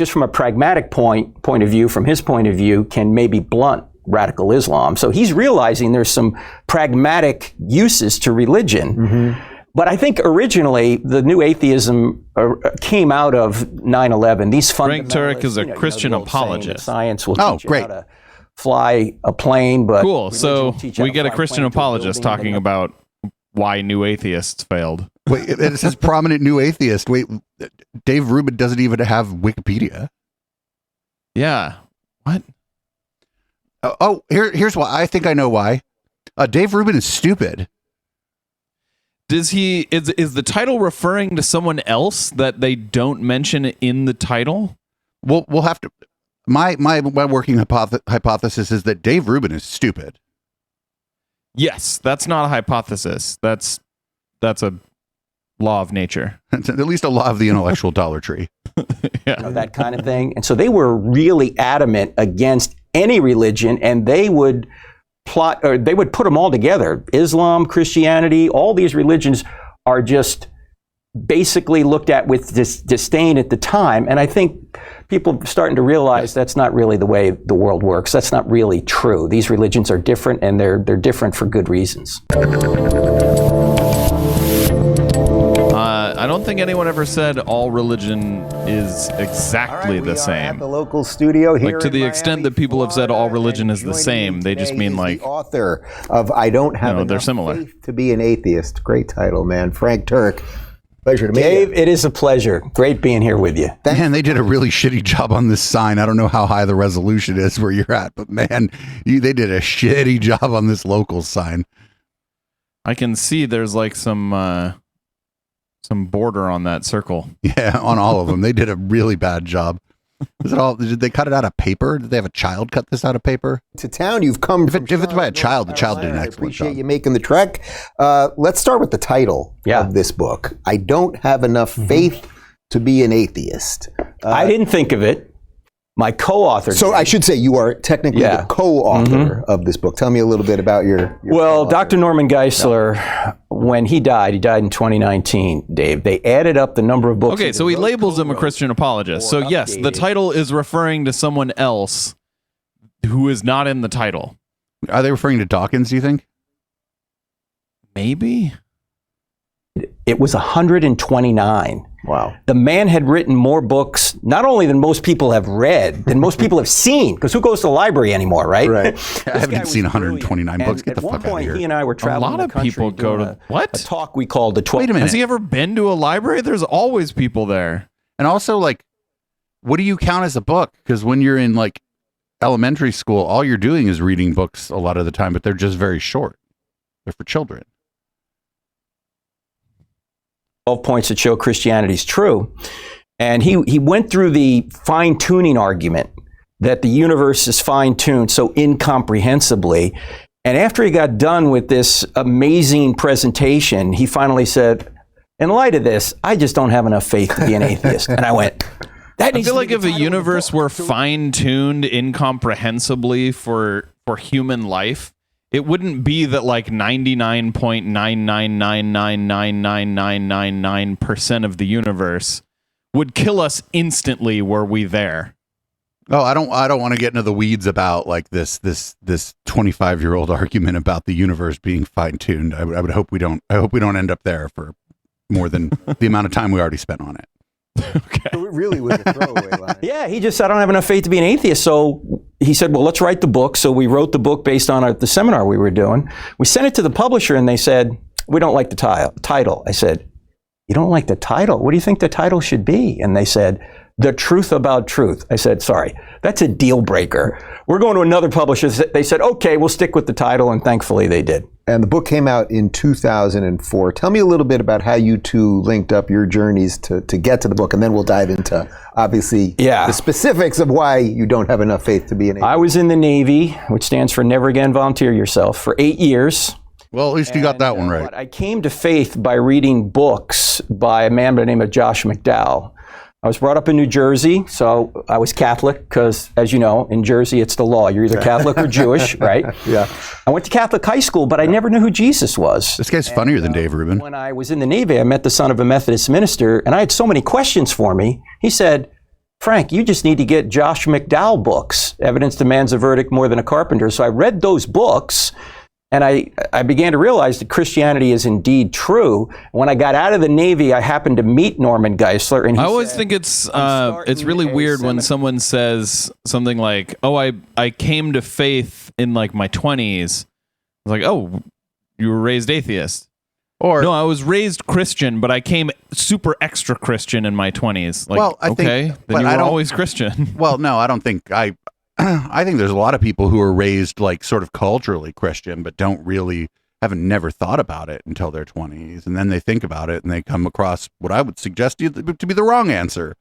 just from a pragmatic point of view, from his point of view, can maybe blunt radical Islam. So he's realizing there's some pragmatic uses to religion. Mm-hmm. But I think originally the new atheism came out of 9/11. These fundamentalists. Frank Turek is a Christian apologist. Science will teach you how to fly a plane, but cool. So we get a Christian apologist talking about why new atheists failed. Wait, it says prominent new atheist. Wait, Dave Rubin doesn't even have Wikipedia. Yeah. What? Here's why. I think I know why. Dave Rubin is stupid. Is the title referring to someone else that they don't mention in the title? We'll have to. My working hypothesis is that Dave Rubin is stupid. Yes, that's not a hypothesis. That's a law of nature. It's at least a law of the intellectual Dollar Tree. Yeah. That kind of thing. And so they were really adamant against any religion, and they would put them all together. Islam, Christianity, all these religions are just basically looked at with disdain at the time. And I think people are starting to realize that's not really the way the world works. That's not really true. These religions are different, and they're different for good reasons. I don't think anyone ever said all religion is exactly the same. At the local studio here, like to the extent that people have said all religion is the same, they just mean like the author of "I Don't Have Enough they're similar. Faith to Be an Atheist." Great title, man. Frank Turek. Pleasure to meet you. Dave, it is a pleasure. Great being here with you. Man, they did a really shitty job on this sign. I don't know how high the resolution is where you're at, but man, they did a shitty job on this local sign. I can see there's like some border on that circle. Yeah, on all of them. They did a really bad job. Is it all? Did they cut it out of paper? Did they have a child cut this out of paper? To town, you've come. If it's by a child, the child did an excellent job. I appreciate you making the trek. Let's start with the title of this book. I Don't Have Enough Faith to Be an Atheist. I didn't think of it. My co-author. So I should say you are technically the co-author of this book. Tell me a little bit about your well, Dr. Norman Geisler, when he died in 2019, Dave, they added up the number of books. Okay, so he labels him a Christian apologist. So yes, the title is referring to someone else who is not in the title. Are they referring to Dawkins, do you think? Maybe. It was 129. Wow. The man had written more books, not only than most people have read, than most people have seen, because who goes to the library anymore, right? Right. I haven't seen 129 books. Get the fuck out of here. At one point, he and I were traveling a lot of people go to a talk we called the 12. Wait a minute. Has he ever been to a library? There's always people there. And also, like, what do you count as a book? Because when you're in, like, elementary school, all you're doing is reading books a lot of the time, but they're just very short. They're for children. 12 points that show Christianity's true. And he went through the fine-tuning argument that the universe is fine-tuned so incomprehensibly. And after he got done with this amazing presentation, he finally said, in light of this, I just don't have enough faith to be an atheist. And I went, I feel like if the universe were fine-tuned incomprehensibly for human life, it wouldn't be that like 99.999999999% of the universe would kill us instantly were we there. Oh, I don't want to get into the weeds about like this 25-year-old argument about the universe being fine-tuned. I would hope we don't end up there for more than the amount of time we already spent on it. Okay. So it really was a throwaway line. Yeah, he just said, I don't have enough faith to be an atheist. So he said, well, let's write the book. So we wrote the book based on the seminar we were doing. We sent it to the publisher and they said, we don't like the title. I said, you don't like the title? What do you think the title should be? And they said, The Truth About Truth. I said, sorry, that's a deal breaker. We're going to another publisher. They said, okay, we'll stick with the title. And thankfully they did. And the book came out in 2004. Tell me a little bit about how you two linked up your journeys to get to the book, and then we'll dive into, obviously, the specifics of why you don't have enough faith to be an atheist. I was in the Navy, which stands for Never Again Volunteer Yourself, for 8 years. Well, at least you got that one right. I came to faith by reading books by a man by the name of Josh McDowell. I was brought up in New Jersey, so I was Catholic because, as you know, in Jersey, it's the law. You're either Catholic or Jewish, right? Yeah. I went to Catholic high school, but I never knew who Jesus was. This guy's funnier than Dave Rubin. When I was in the Navy, I met the son of a Methodist minister, and I had so many questions for me. He said, Frank, you just need to get Josh McDowell books. Evidence Demands a Verdict More Than a Carpenter. So I read those books, and I began to realize that Christianity is indeed true. When I got out of the Navy, I happened to meet Norman Geisler, and he I always said, think it's really weird when someone says something like, "Oh, I came to faith in like my 20s." It's like, "Oh, you were raised atheist." Or no, I was raised Christian, but I came super extra Christian in my 20s. Like, well, I think, then you were always Christian. Well, no, I don't think I think there's a lot of people who are raised like sort of culturally Christian, but haven't never thought about it until their 20s, and then they think about it and they come across what I would suggest to be the wrong answer,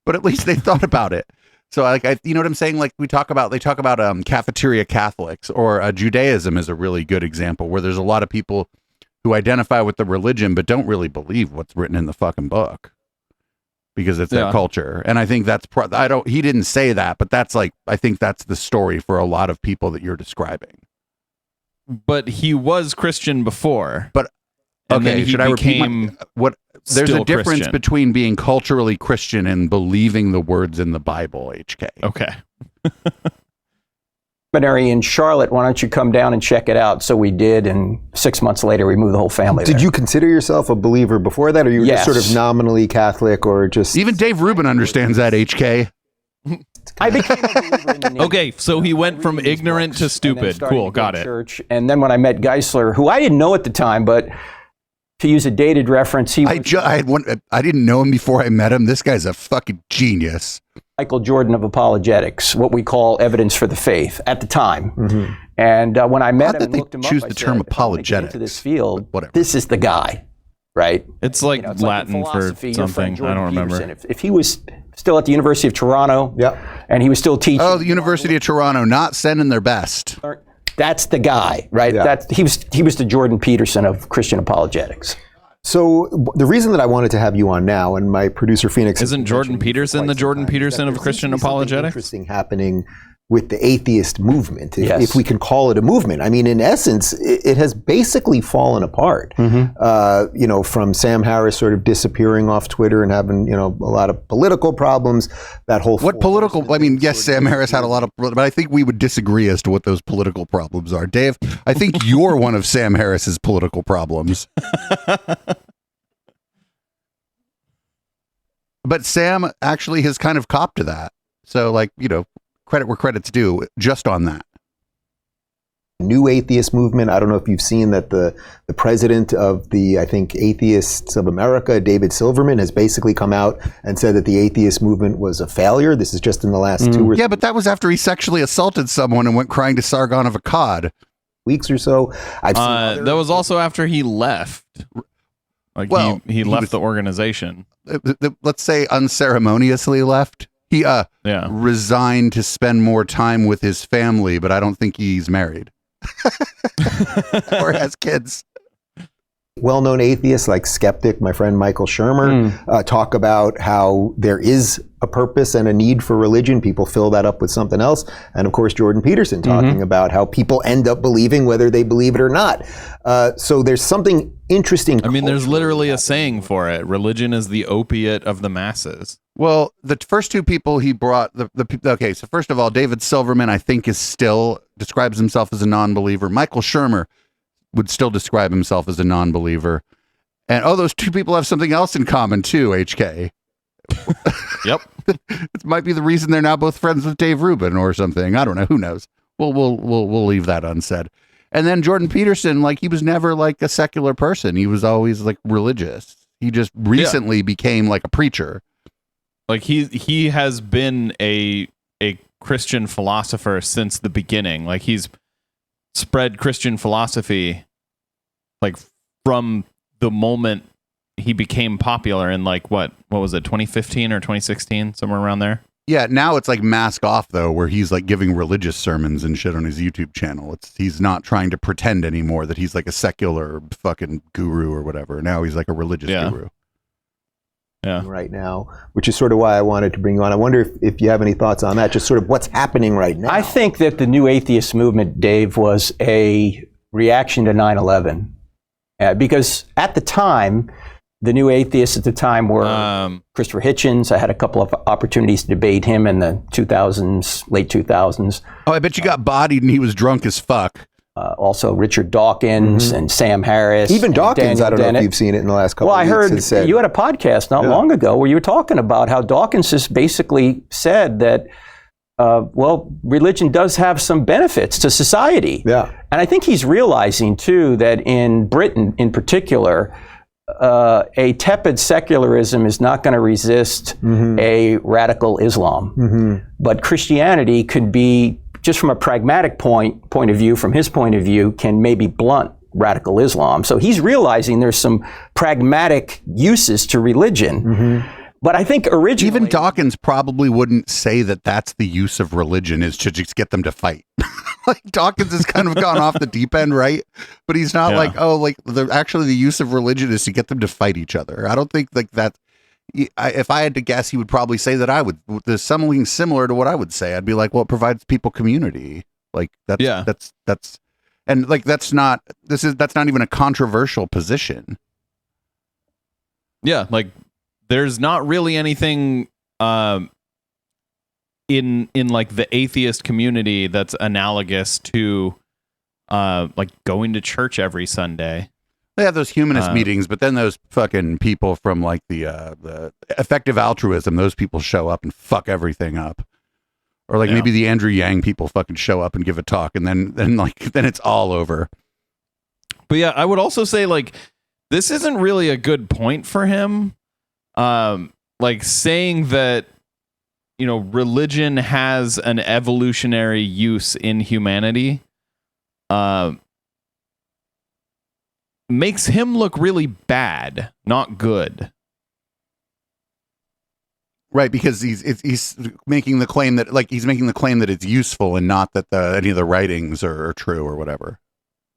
but at least they thought about it. So, you know what I'm saying? Like they talk about cafeteria Catholics, or Judaism is a really good example where there's a lot of people who identify with the religion but don't really believe what's written in the fucking book because it's their culture. And I think that's he didn't say that, but that's I think that's the story for a lot of people that you're describing. But he was Christian before. But okay, should I repeat what? There's a difference Christian between being culturally Christian and believing the words in the Bible, HK. Okay. Seminary in Charlotte, why don't you come down and check it out? So we did, and 6 months later we moved the whole family there. Did you consider yourself a believer before that, or you were just sort of nominally Catholic, or just... Even Dave Rubin understands that, HK. I became a believer in the Navy. Okay, so he went from ignorant to stupid. Cool, got it. Church. And then when I met Geisler, who I didn't know at the time, but to use a dated reference, I didn't know him before I met him. This guy's a fucking genius. Michael Jordan of apologetics, what we call evidence for the faith at the time. Mm-hmm. And when I met him and looked him up, choose the term apologetics into this field. This is the guy, right? It's like Latin for something. I don't remember. If he was still at the University of Toronto, and he was still teaching. Oh, the University of Toronto, not sending their best. That's the guy, right? Yeah. He was the Jordan Peterson of Christian apologetics. So the reason that I wanted to have you on now, and my producer Phoenix, isn't Jordan Peterson the Jordan Peterson of Christian apologetics? Interesting happening with the atheist movement, if we can call it a movement. I mean, in essence, it has basically fallen apart. Mm-hmm. From Sam Harris sort of disappearing off Twitter and having a lot of political problems. That whole I mean, yes, Sam Harris had a lot of, but I think we would disagree as to what those political problems are. Dave, I think you're one of Sam Harris's political problems. But Sam actually has kind of copped to that. So, credit where credit's due, just on that. New atheist movement. I don't know if you've seen that the president of the, I think, Atheists of America, David Silverman, has basically come out and said that the atheist movement was a failure. This is just in the last 2 or 3 Yeah, but that was after he sexually assaulted someone and went crying to Sargon of Akkad. Weeks or so. That was also after he left. He left the organization. Let's say unceremoniously left. He resigned to spend more time with his family, but I don't think he's married or has kids. Well-known atheists like Skeptic, my friend Michael Shermer, talk about how there is a purpose and a need for religion. People fill that up with something else. And of course, Jordan Peterson talking about how people end up believing whether they believe it or not. So there's something interesting. I mean, there's literally a saying for it. Religion is the opiate of the masses. Well, the first two people he brought, okay, so first of all, David Silverman, I think, describes himself as a non-believer. Michael Shermer would still describe himself as a non-believer. And, those two people have something else in common, too, HK. Yep. It might be the reason they're now both friends with Dave Rubin or something. I don't know. Who knows? We'll leave that unsaid. And then Jordan Peterson, he was never a secular person. He was always religious. He just recently became a preacher. He has been a Christian philosopher since the beginning. He's spread Christian philosophy from the moment he became popular in what was it, 2015 or 2016, somewhere around there. Yeah, now it's mask off though, where he's giving religious sermons and shit on his YouTube channel. He's not trying to pretend anymore that he's a secular fucking guru or whatever. Now he's a religious guru. Yeah. Right now, which is sort of why I wanted to bring you on. I wonder if you have any thoughts on that, just sort of what's happening right now. I think that the new atheist movement, Dave, was a reaction to 9/11. Because at the time, The new atheists at the time were Christopher Hitchens. I had a couple of opportunities to debate him in the 2000s, late 2000s. Oh, I bet you got bodied and he was drunk as fuck. Also Richard Dawkins and Sam Harris. Even Dawkins, I don't know if you've seen it in the last couple of weeks. Well, I heard you had a podcast not long ago where you were talking about how Dawkins just basically said that, religion does have some benefits to society. Yeah. And I think he's realizing, too, that in Britain in particular, a tepid secularism is not going to resist a radical Islam. But Christianity could be, just from a pragmatic point of view, from his point of view, can maybe blunt radical Islam. So he's realizing there's some pragmatic uses to religion. But I think originally... Even Dawkins probably wouldn't say that that's the use of religion, is to just get them to fight. Like, Dawkins has kind of gone off the deep end, right? But he's not actually the use of religion is to get them to fight each other. I don't think like that... if I had to guess, he would probably say that there's something similar to what I would say. I'd be like, well, it provides people community. Like that's not even a controversial position. Yeah. Like there's not really anything, in like the atheist community that's analogous to, like going to church every Sunday. They have those humanist meetings, but then those fucking people from like the effective altruism, those people show up and fuck everything up. Or like maybe the Andrew Yang people fucking show up and give a talk, and then it's all over. But yeah, I would also say like this isn't really a good point for him. Like saying that, you know, religion has an evolutionary use in humanity. Makes him look really bad, not good. Right, because he's making the claim that it's useful and not that any of the writings are true or whatever.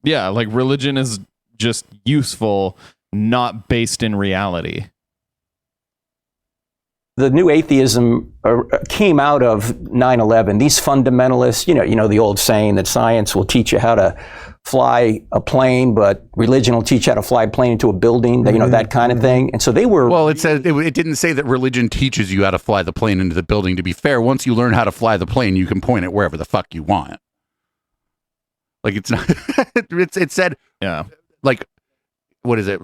Yeah, like religion is just useful, not based in reality. The new atheism came out of 9/11. These fundamentalists, you know the old saying that science will teach you how to fly a plane, but religion will teach you how to fly a plane into a building, that kind of thing. And so they were... Well, it said it didn't say that religion teaches you how to fly the plane into the building. To be fair, once you learn how to fly the plane, you can point it wherever the fuck you want. Like, it's not... it said... Yeah. Like, what is it?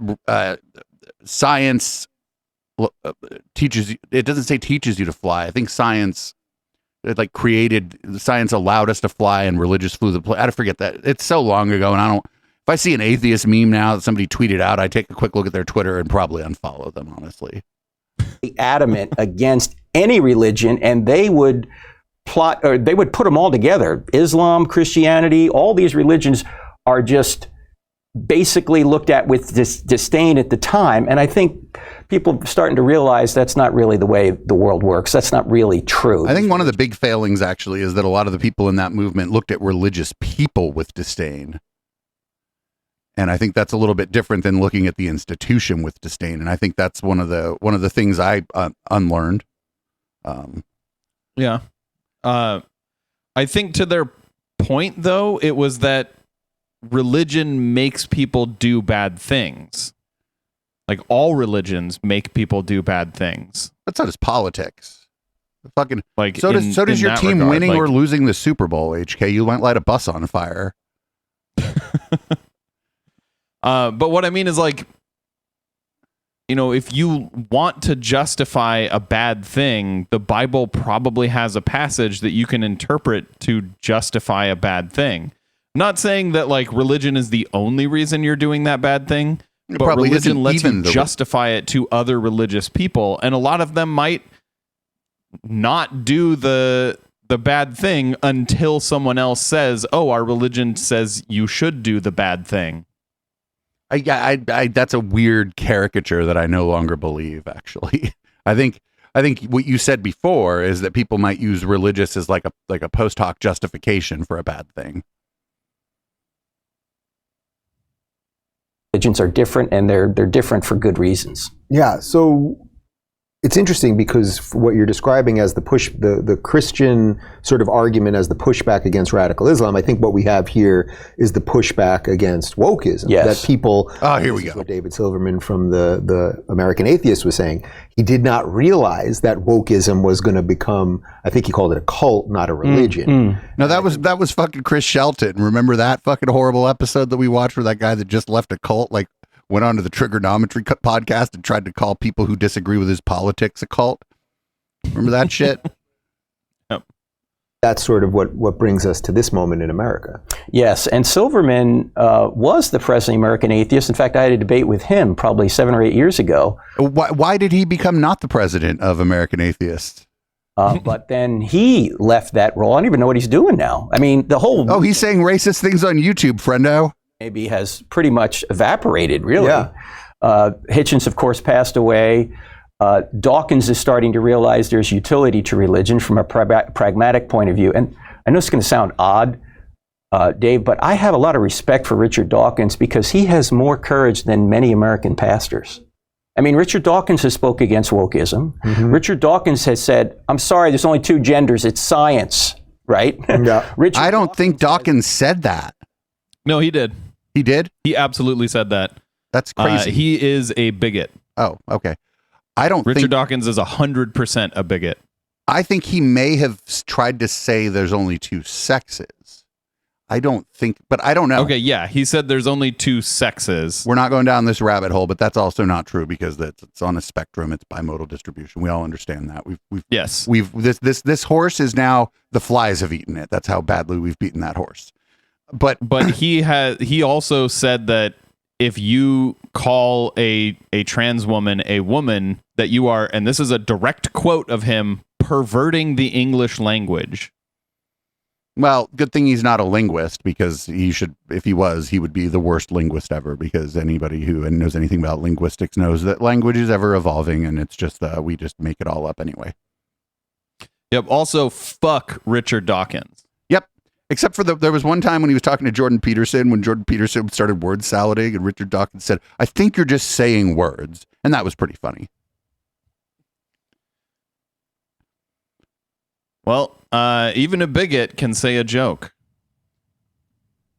Science teaches... It doesn't say teaches you to fly. I think science... science allowed us to fly, and religious flew the plane. I forget that. It's so long ago, and if I see an atheist meme now that somebody tweeted out, I take a quick look at their Twitter and probably unfollow them, honestly. Adamant against any religion, and they would put them all together. Islam, Christianity, all these religions are just basically looked at with disdain at the time. And I think people are starting to realize that's not really the way the world works. That's not really true. I think one of the big failings actually is that a lot of the people in that movement looked at religious people with disdain. And I think that's a little bit different than looking at the institution with disdain. And I think that's one of the things I unlearned. Yeah. I think to their point, though, it was that religion makes people do bad things. Like all religions make people do bad things. But so does politics. Fucking like so does your team regard, winning or losing the Super Bowl, HK. You might light a bus on fire. But what I mean is, like, you know, if you want to justify a bad thing, the Bible probably has a passage that you can interpret to justify a bad thing. I'm not saying that like religion is the only reason you're doing that bad thing, but religion lets you justify it to other religious people, and a lot of them might not do the bad thing until someone else says, "Oh, our religion says you should do the bad thing." I that's a weird caricature that I no longer believe, actually. I think what you said before is that people might use religious as like a post hoc justification for a bad thing. Religions are different, and they're different for good reasons. Yeah. So It's interesting because what you're describing as the Christian sort of argument as the pushback against radical Islam, I think what we have here is the pushback against wokeism. Yes. That people, here we go. what David Silverman from the American Atheist was saying, he did not realize that wokeism was going to become, I think he called it a cult, not a religion. No, that was fucking Chris Shelton. Remember that fucking horrible episode that we watched where that guy that just left a cult, like, went on to the Trigonometry podcast and tried to call people who disagree with his politics a cult? Remember that shit? Yep. That's sort of what brings us to this moment in America. Yes, and Silverman was the president of American Atheists. In fact, I had a debate with him probably 7 or 8 years ago. Why did he become not the president of American Atheists? But then he left that role. I don't even know what he's doing now. I mean, the whole... Oh, he's saying racist things on YouTube, friendo. Maybe has pretty much evaporated, really. Yeah. Hitchens, of course, passed away. Dawkins is starting to realize there's utility to religion from a pragmatic point of view. And I know it's going to sound odd, Dave, but I have a lot of respect for Richard Dawkins because he has more courage than many American pastors. I mean, Richard Dawkins has spoke against wokeism. Mm-hmm. Richard Dawkins has said, I'm sorry, there's only 2 genders. It's science, right? Yeah. Richard I don't think Dawkins said that. No, he did. He did? He absolutely said that. That's crazy. He is a bigot. Oh, okay. I don't think Richard Dawkins is 100% a bigot. I think he may have tried to say there's only 2 sexes. I don't think, but I don't know. Okay, yeah, he said there's only 2 sexes. We're not going down this rabbit hole, but that's also not true because it's on a spectrum. It's bimodal distribution. We all understand that. This horse is now, the flies have eaten it. That's how badly we've beaten that horse. But he also said that if you call a trans woman a woman, that you are, and this is a direct quote of him, perverting the English language. Well, good thing he's not a linguist because he should, if he was, he would be the worst linguist ever because anybody who knows anything about linguistics knows that language is ever evolving and it's just, we just make it all up anyway. Yep. Also, fuck Richard Dawkins. Except for there was one time when he was talking to Jordan Peterson, when Jordan Peterson started word salading and Richard Dawkins said, I think you're just saying words. And that was pretty funny. Well, even a bigot can say a joke.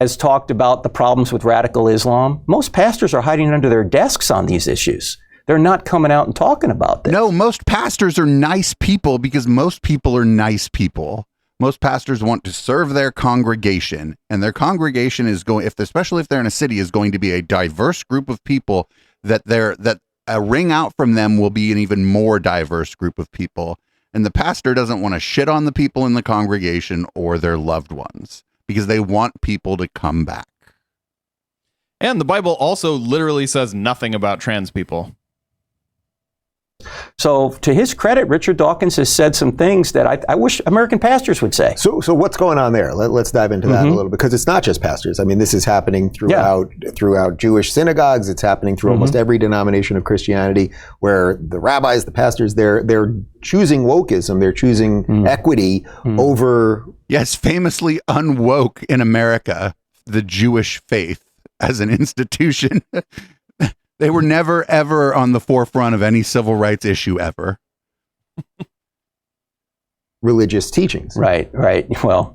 Has talked about the problems with radical Islam. Most pastors are hiding under their desks on these issues. They're not coming out and talking about this. No, most pastors are nice people because most people are nice people. Most pastors want to serve their congregation, and their congregation is going, especially if they're in a city, is going to be a diverse group of people that a ring out from them will be an even more diverse group of people. And the pastor doesn't want to shit on the people in the congregation or their loved ones because they want people to come back. And the Bible also literally says nothing about trans people. So to his credit, Richard Dawkins has said some things that I wish American pastors would say. So what's going on there? Let's dive into that a little bit because it's not just pastors. I mean, this is happening throughout Jewish synagogues. It's happening through almost every denomination of Christianity where the rabbis, the pastors, they're choosing wokeism. They're choosing equity over... Yes, famously unwoke in America, the Jewish faith as an institution. They were never, ever on the forefront of any civil rights issue ever. Religious teachings. Right. Well,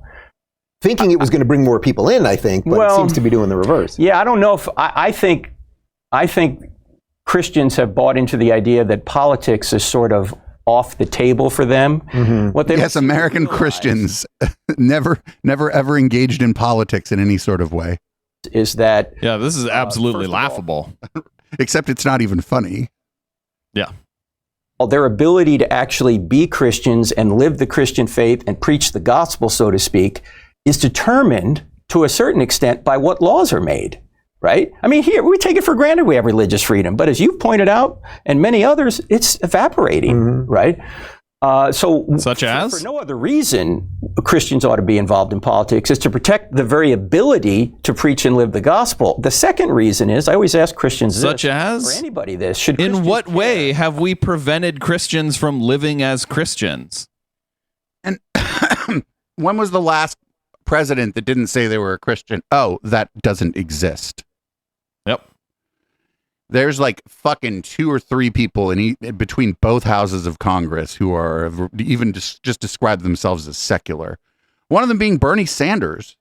thinking it was going to bring more people in, I think, but it seems to be doing the reverse. Yeah, I don't know if I think Christians have bought into the idea that politics is sort of off the table for them. Yes, American Christians never, ever engaged in politics in any sort of way. Is that... Yeah, this is absolutely laughable. Except it's not even funny. Yeah. Their ability to actually be Christians and live the Christian faith and preach the gospel, so to speak, is determined to a certain extent by what laws are made, right? I mean, here, we take it for granted we have religious freedom, but as you've pointed out, and many others, it's evaporating, right? Such as? For no other reason, Christians ought to be involved in politics is to protect the very ability to preach and live the gospel. The second reason is, I always ask Christians such as? or anybody this, should in Christians what way have we prevented Christians from living as Christians? And when was the last president that didn't say they were a Christian? Oh, that doesn't exist. Yep. there's like fucking 2 or 3 people between both houses of Congress who are even just describe themselves as secular. One of them being Bernie Sanders,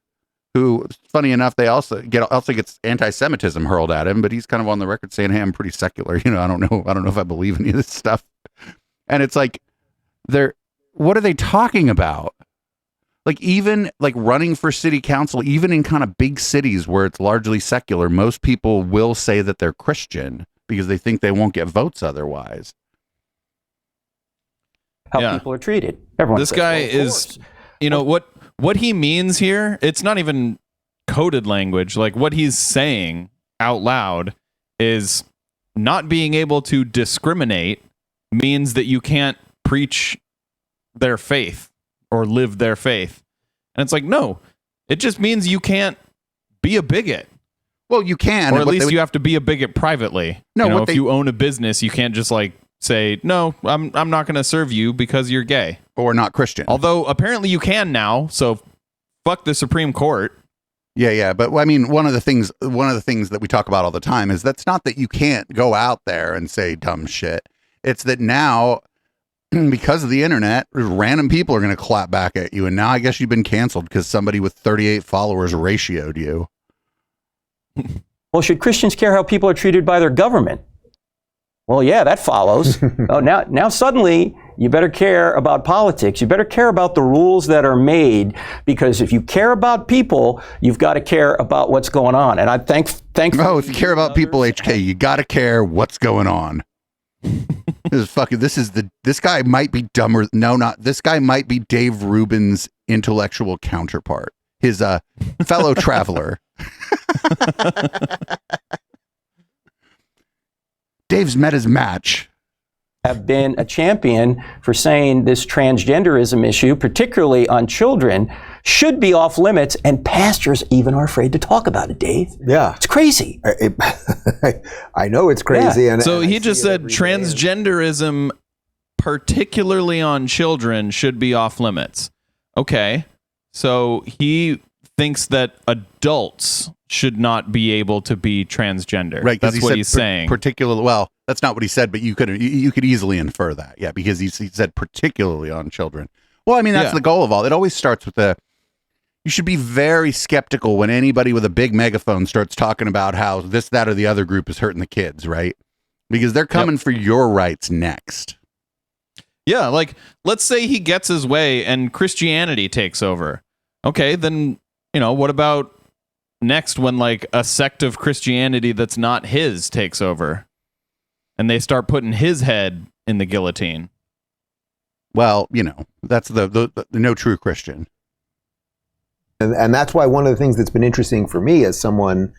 who, funny enough, they also gets anti-Semitism hurled at him, but he's kind of on the record saying, "Hey, I'm pretty secular. You know, I don't know if I believe any of this stuff." And it's like, what are they talking about? Like, even like running for city council, even in kind of big cities where it's largely secular, most people will say that they're Christian because they think they won't get votes otherwise. How people are treated. Everyone. This guy is, you know, what he means here, it's not even coded language. Like, what he's saying out loud is not being able to discriminate means that you can't preach their faith or live their faith. And it's like, no, it just means you can't be a bigot. Well, you can. Or at least you have to be a bigot privately. No, you know, if you own a business, you can't just like say, no, I'm not going to serve you because you're gay. Or not Christian. Although apparently you can now, so fuck the Supreme Court. Yeah. But I mean, one of the things that we talk about all the time is that's not that you can't go out there and say dumb shit. It's that now, because of the internet, random people are going to clap back at you. And now I guess you've been canceled because somebody with 38 followers ratioed you. Well, should Christians care how people are treated by their government? Well, yeah, that follows. Now suddenly you better care about politics. You better care about the rules that are made, because if you care about people, you've got to care about what's going on. And I thank. Oh, if you care about people, HK, you got to care what's going on. This guy might be dumber. No, not this guy might be Dave Rubin's intellectual counterpart, his fellow traveler. Dave's met his match. Have been a champion for saying this transgenderism issue, particularly on children, should be off limits, and pastors even are afraid to talk about it, Dave. Yeah. It's crazy. I know it's crazy. Yeah. And so he just said transgenderism, particularly on children, should be off limits. Okay. So he thinks that adults should not be able to be transgender. Right. That's what he's saying. Particularly, well, that's not what he said, but you could easily infer that. Yeah, because he said particularly on children. Well, I mean, that's the goal of all. It always starts with you should be very skeptical when anybody with a big megaphone starts talking about how this, that, or the other group is hurting the kids, right? Because they're coming for your rights next. Yeah, like, let's say he gets his way and Christianity takes over. Okay, then, you know, what about next when like a sect of Christianity that's not his takes over and they start putting his head in the guillotine? Well, you know, that's the no true Christian. And that's why one of the things that's been interesting for me as someone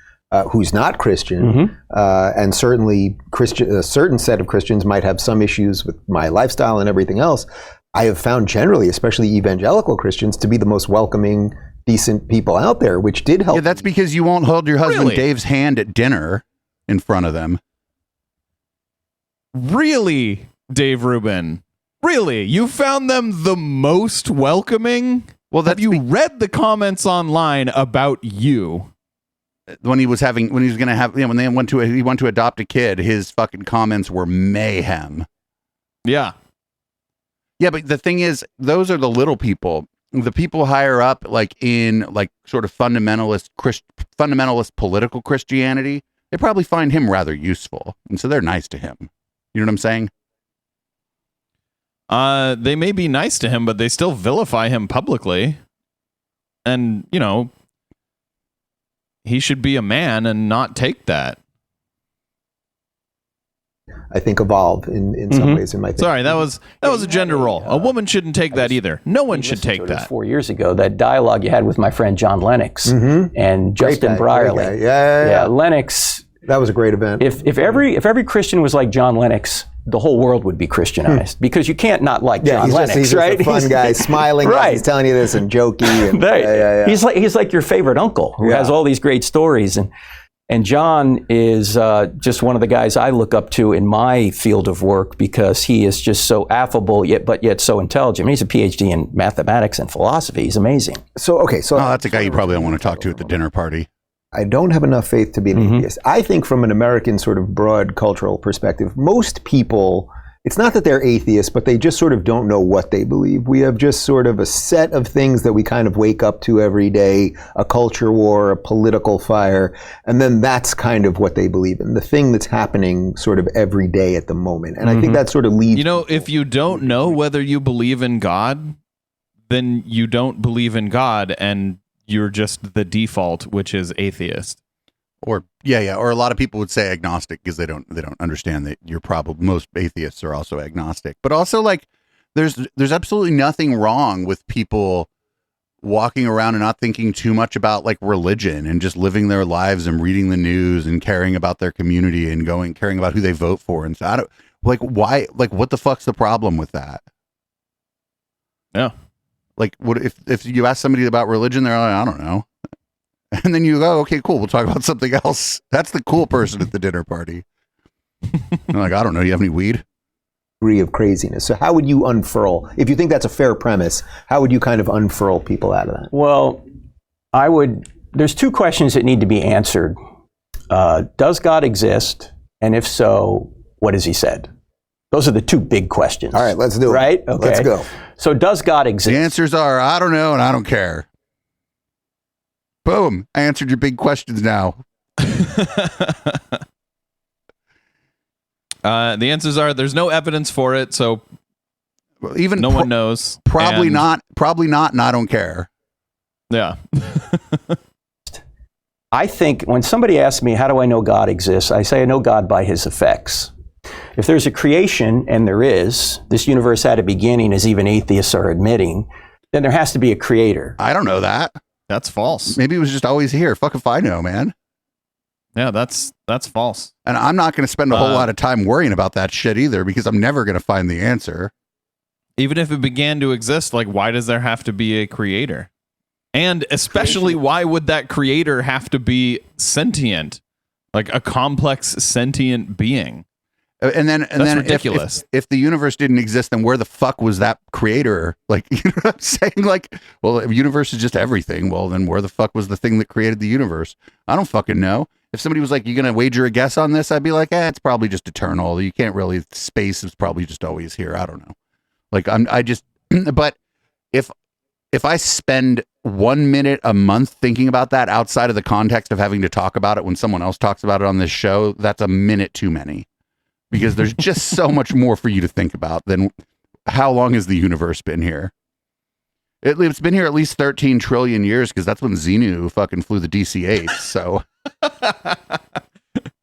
who's not Christian, and certainly a certain set of Christians might have some issues with my lifestyle and everything else, I have found generally, especially evangelical Christians, to be the most welcoming, decent people out there, which did help. Yeah, that's because you won't hold your husband Dave's hand at dinner in front of them. Really, Dave Rubin? Really? You found them the most welcoming? Well, have you read the comments online about you? When he went to adopt a kid, his fucking comments were mayhem. Yeah. Yeah, but the thing is, those are the little people. The people higher up, like in like sort of fundamentalist political Christianity, they probably find him rather useful, and so they're nice to him. You know what I'm saying? They may be nice to him, but they still vilify him publicly. And, you know, he should be a man and not take that. I think evolve in some ways in my thinking. Sorry, that was a gender role. A woman shouldn't take that either. No one should take that. 4 years ago, that dialogue you had with my friend John Lennox and Justin Brierley. Yeah. Lennox. That was a great event. If every Christian was like John Lennox, the whole world would be Christianized, because you can't not like John Lennox, he's right? He's a fun guy, smiling, right. He's telling you this and joking. And, He's like your favorite uncle who has all these great stories. And John is just one of the guys I look up to in my field of work, because he is just so affable, yet so intelligent. I mean, he's a PhD in mathematics and philosophy. He's amazing. So that's a guy you probably don't want to talk to at the dinner party. I don't have enough faith to be an atheist. I think from an American sort of broad cultural perspective, most people, it's not that they're atheists, but they just sort of don't know what they believe. We have just sort of a set of things that we kind of wake up to every day, a culture war, a political fire, and then that's kind of what they believe in, the thing that's happening sort of every day at the moment. And I think that sort of leads... You know, if you don't know whether you believe in God, then you don't believe in God, and you're just the default, which is atheist. Or or a lot of people would say agnostic because they don't understand that you're probably, most atheists are also agnostic. But also, like, there's absolutely nothing wrong with people walking around and not thinking too much about like religion and just living their lives and reading the news and caring about their community and caring about who they vote for. And so I don't, like, why, like, what the fuck's the problem with that? Yeah. Like, what if you ask somebody about religion, they're like, I don't know. And then you go, okay, cool, we'll talk about something else. That's the cool person at the dinner party. They're like, I don't know, you have any weed? Degree of craziness. So how would you unfurl, if you think that's a fair premise, how would you kind of unfurl people out of that? Well, there's two questions that need to be answered. Does God exist? And if so, what has he said? Those are the two big questions. All right, let's do it. Right? Okay. Let's go. So does God exist? The answers are, I don't know and I don't care. Boom. I answered your big questions now. The answers are there's no evidence for it, so even no one knows. Probably not, and I don't care. Yeah. I think when somebody asks me, how do I know God exists? I say I know God by his effects. If there's a creation, and there is, this universe had a beginning, as even atheists are admitting, then there has to be a creator. I don't know that. That's false. Maybe it was just always here. Fuck if I know, man. Yeah, that's false. And I'm not going to spend a whole lot of time worrying about that shit either, because I'm never going to find the answer. Even if it began to exist, like, why does there have to be a creator? And especially, why would that creator have to be sentient? Like a complex sentient being? And then ridiculous. If the universe didn't exist, then where the fuck was that creator? Like, you know what I'm saying? Like, well, if the universe is just everything, well, then where the fuck was the thing that created the universe? I don't fucking know. If somebody was like, you going to wager a guess on this? I'd be like, it's probably just eternal. You can't really, space is probably just always here. I don't know. Like, but if I spend 1 minute a month thinking about that outside of the context of having to talk about it when someone else talks about it on this show, that's a minute too many. Because there's just so much more for you to think about than how long has the universe been here? It's been here at least 13 trillion years, because that's when Xenu fucking flew the DC-8. So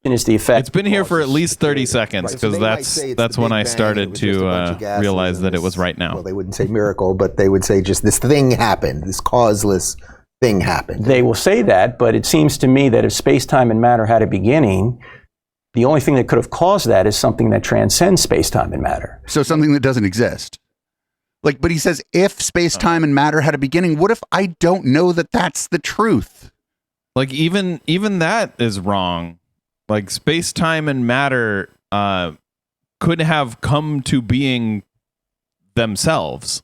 is the effect. It's been here for at least 30 seconds, because that's when I started to realize that it was right now. Well, they wouldn't say miracle, but they would say just this thing happened, this causeless thing happened. They will say that, but it seems to me that if space, time, and matter had a beginning, the only thing that could have caused that is something that transcends space, time, and matter. So something that doesn't exist. Like, but he says, if space, time, and matter had a beginning, what if I don't know that that's the truth? Like, even that is wrong. Like, space, time, and matter could have come to being themselves.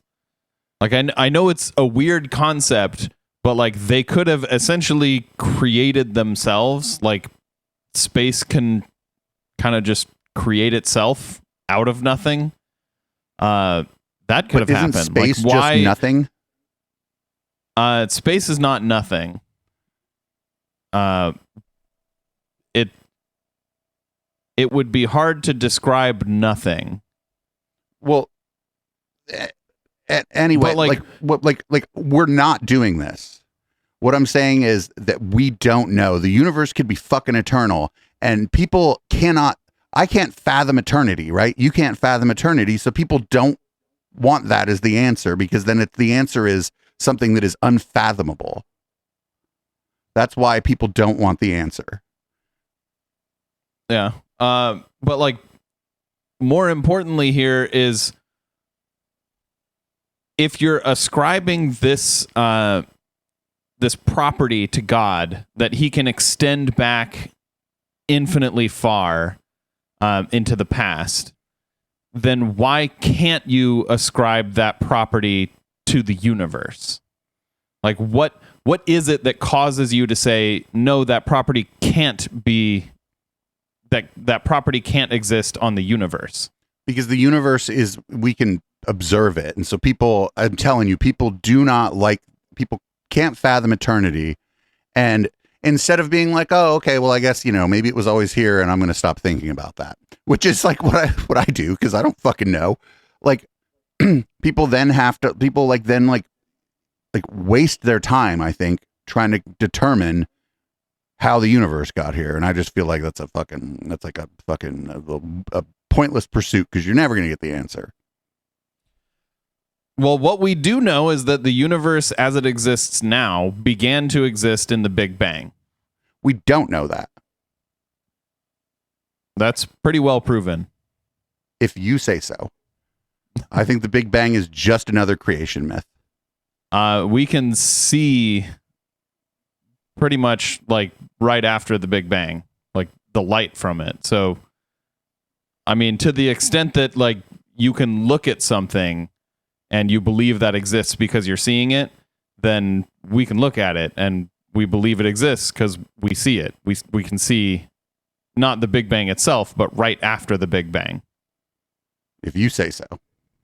Like, I know it's a weird concept, but like, they could have essentially created themselves. Like, space can kind of just create itself out of nothing. That could have happened. Space like, why, just nothing? Space is not nothing. It would be hard to describe nothing. Well, anyway, like we're not doing this. What I'm saying is that we don't know. The universe could be fucking eternal, and people I can't fathom eternity, right? You can't fathom eternity, so people don't want that as the answer, because then the answer is something that is unfathomable. That's why people don't want the answer. Yeah. But like, more importantly here is, if you're ascribing this property to God, that he can extend back infinitely far into the past, then why can't you ascribe that property to the universe? Like what is it that causes you to say, no, that property can't be, that property can't exist on the universe? Because the universe is, we can observe it. And so people, I'm telling you, people can't fathom eternity. And instead of being like, oh, okay, well, I guess, maybe it was always here and I'm going to stop thinking about that, which is like what I do, because I don't fucking know. Like people then waste their time, I think, trying to determine how the universe got here. And I just feel like that's a pointless pursuit, because you're never going to get the answer. Well, what we do know is that the universe as it exists now began to exist in the Big Bang. We don't know that. That's pretty well proven. If you say so. I think the Big Bang is just another creation myth. We can see pretty much like right after the Big Bang, like the light from it. So, I mean, to the extent that like you can look at something and you believe that exists because you're seeing it, then we can look at it and we believe it exists because we see it. We can see not the Big Bang itself, but right after the Big Bang. If you say so.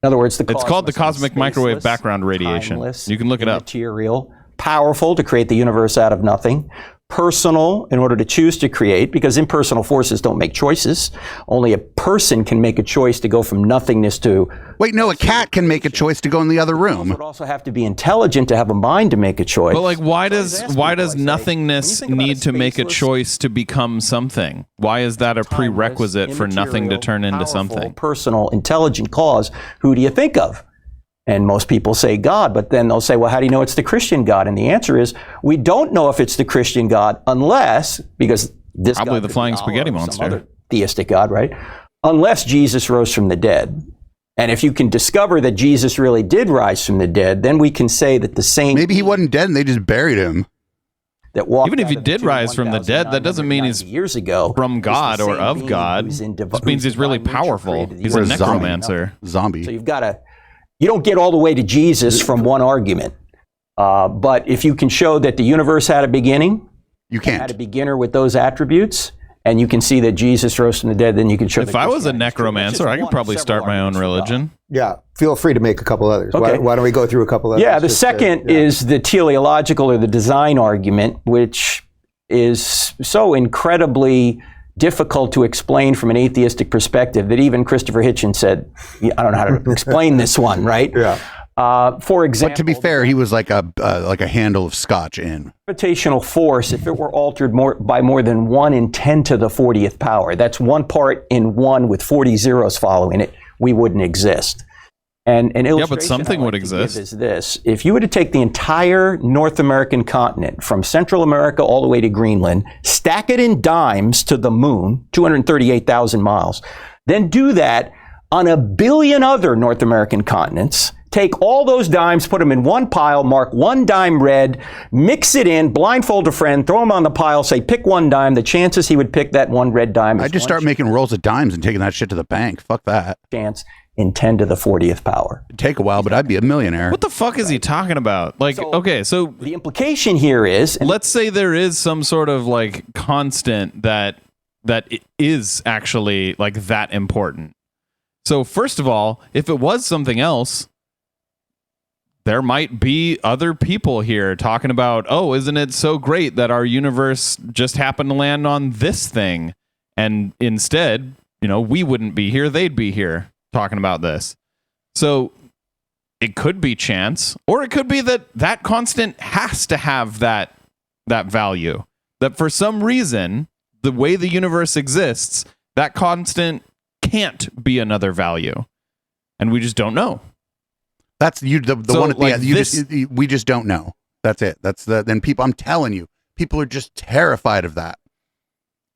In other words, it's called the cosmic microwave background radiation. You can look it up. Material, powerful to create the universe out of nothing. Personal in order to choose to create, because impersonal forces don't make choices. Only a person can make a choice to go from nothingness to... Wait, no, a cat can make a choice to go in the other room. It would also have to be intelligent to have a mind to make a choice. But like, why does nothingness need to make a choice to become something? Why is that a prerequisite for nothing to turn into something? Personal, intelligent cause. Who do you think of? And most people say God, but then they'll say, well, how do you know it's the Christian God? And the answer is, we don't know if it's the Christian God unless, because this probably God the flying spaghetti monster, some other theistic God, right? Unless Jesus rose from the dead. And if you can discover that Jesus really did rise from the dead, then we can say that the same... Maybe he wasn't dead and they just buried him. That walked even if he did rise from the dead, that doesn't mean he's years ago from God or of God. It means he's really powerful. He's a necromancer. Zombie. So you don't get all the way to Jesus from one argument. But if you can show that the universe had a beginning, you can't. Had a beginner with those attributes, and you can see that Jesus rose from the dead, then you can show. If I was a necromancer, I could probably start my own religion. Yeah, feel free to make a couple others. Okay. Why don't we go through a couple others? Yeah, the second is the teleological or the design argument, which is so incredibly difficult to explain from an atheistic perspective that even Christopher Hitchens said, I don't know how to explain this one, right? Yeah. For example, but to be fair, he was like a handle of scotch in. Gravitational force, if it were altered by more than 1 in 10 to the 40th power, that's 1 part in 1 with 40 zeros following it, we wouldn't exist. And an illustration but something would exist. Is this: if you were to take the entire North American continent from Central America all the way to Greenland, stack it in dimes to the moon, 238,000 miles, then do that on 1 billion other North American continents. Take all those dimes, put them in one pile, mark one dime red, mix it in, blindfold a friend, throw him on the pile, say, pick one dime. The chances he would pick that one red dime. I'd just start making rolls of dimes and taking that shit to the bank. Fuck that. Chance in 10 to the 40th power. It'd take a while, but I'd be a millionaire. What the fuck is he talking about? Like, so the implication here is, let's say there is some sort of like constant that is actually like that important. So first of all, if it was something else, there might be other people here talking about, oh, isn't it so great that our universe just happened to land on this thing? And instead, we wouldn't be here, they'd be here talking about this. So it could be chance, or it could be that constant has to have that value. That for some reason, the way the universe exists, that constant can't be another value. And we just don't know. That's the one at the end. We just don't know. That's it. Then people, I'm telling you, people are just terrified of that.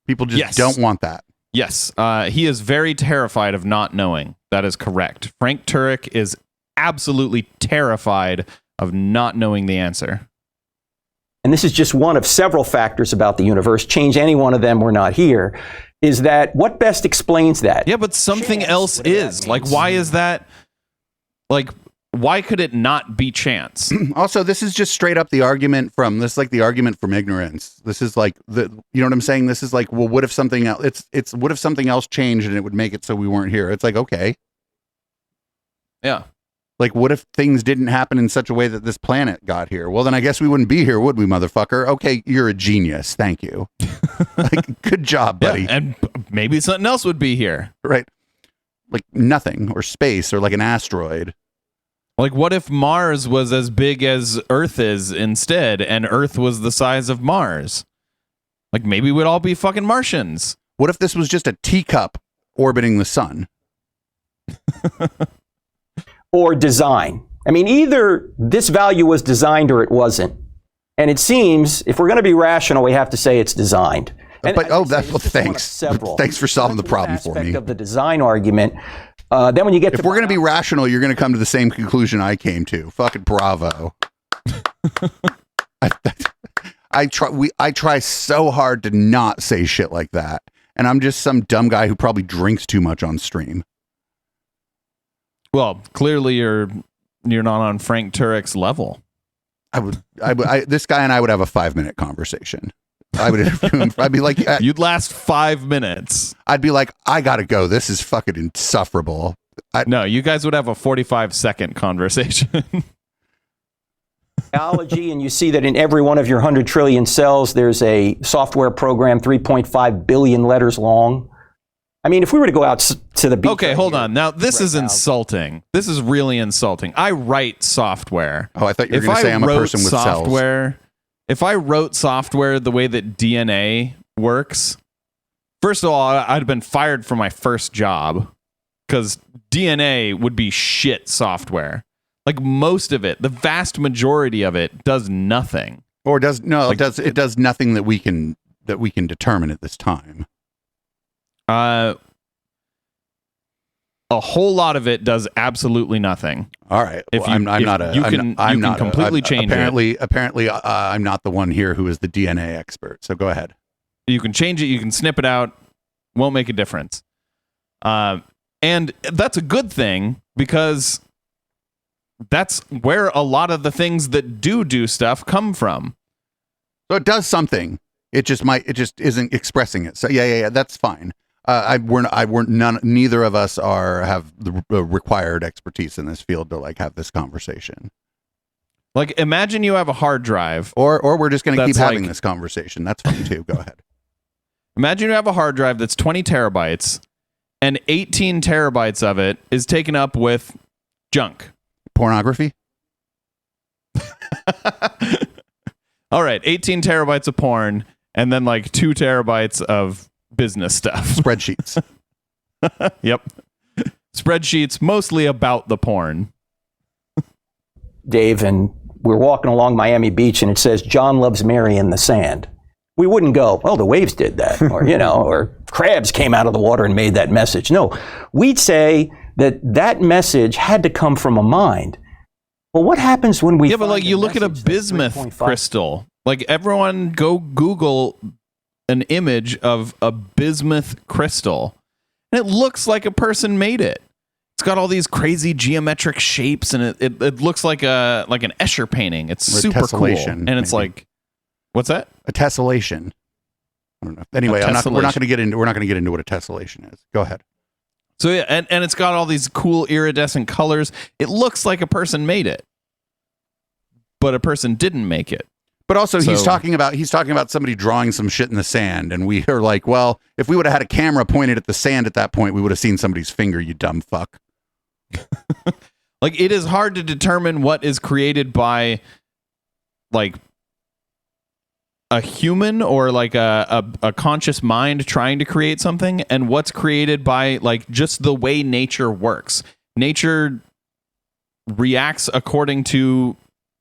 People just don't want that. Yes. He is very terrified of not knowing. That is correct. Frank Turek is absolutely terrified of not knowing the answer. And this is just one of several factors about the universe. Change any one of them, we're not here. Is that what best explains that? Yeah, but something else is. Like, why is that? Like, why could it not be chance? Also, this is just straight up the argument from ignorance. This is like you know what I'm saying? This is like, well, what if something else? It's what if something else changed and it would make it so we weren't here? It's like, okay, yeah. Like, what if things didn't happen in such a way that this planet got here? Well, then I guess we wouldn't be here, would we, motherfucker? Okay, you're a genius. Thank you. Like, good job, buddy. Yeah, and maybe something else would be here. Right. Like nothing, or space, or like an asteroid. Like, what if Mars was as big as Earth is instead, and Earth was the size of Mars? Like, maybe we'd all be fucking Martians. What if this was just a teacup orbiting the sun? Or design. I mean, either this value was designed or it wasn't. And it seems, if we're going to be rational, we have to say it's designed. And thanks. Thanks for solving the problem for me. Of the design argument. Then when you get if we're going to be rational, you're going to come to the same conclusion I came to. Fucking bravo. I try so hard to not say shit like that, and I'm just some dumb guy who probably drinks too much on stream. Well, clearly you're not on Frank Turek's level. This guy and I would have a 5-minute conversation. I would interview him. I'd be like, you'd last 5 minutes. I'd be like, I gotta go. This is fucking insufferable. No, you guys would have a 45-second conversation. Biology, and you see that in every one of your 100 trillion cells, there's a software program 3.5 billion letters long. I mean, if we were to go out to the beach. Okay, hold on. Now, this is insulting. This is really insulting. I write software. Oh, I thought you were going to say I'm a person with software, cells. If I wrote software the way that DNA works, first of all, I'd have been fired from my first job because DNA would be shit software. Like most of it, the vast majority of it does nothing. Or it does nothing that we can determine at this time. A whole lot of it does absolutely nothing. All right. Well, I'm not completely change it. Apparently, I'm not the one here who is the DNA expert. So go ahead. You can change it. You can snip it out. Won't make a difference. And that's a good thing because that's where a lot of the things that do stuff come from. So it does something. It just isn't expressing it. So yeah. That's fine. Neither of us have the required expertise in this field to like have this conversation. Like, imagine you have a hard drive, or we're just going to keep having this conversation. That's fine too. Go ahead. Imagine you have a hard drive that's 20 terabytes, and 18 terabytes of it is taken up with junk. Pornography. All right, 18 terabytes of porn, and then like 2 terabytes of business stuff. Spreadsheets. Yep. Spreadsheets mostly about the porn. Dave, and we're walking along Miami Beach and it says, John loves Mary in the sand. We wouldn't go, oh, the waves did that. Or, or crabs came out of the water and made that message. No, we'd say that message had to come from a mind. Well, what happens when we... Yeah, but like you look at a bismuth crystal. Like everyone go Google an image of a bismuth crystal, and it looks like a person made it. It's got all these crazy geometric shapes, and it looks like an Escher painting. It's super cool, and it's like, what's that? A tessellation. I don't know. Anyway, we're not going to get into what a tessellation is. Go ahead. So yeah, and it's got all these cool iridescent colors. It looks like a person made it, but a person didn't make it. But also, he's talking about somebody drawing some shit in the sand, and we are like, well, if we would have had a camera pointed at the sand at that point, we would have seen somebody's finger. You dumb fuck. Like, it is hard to determine what is created by, like, a human or like a conscious mind trying to create something, and what's created by like just the way nature works. Nature reacts according to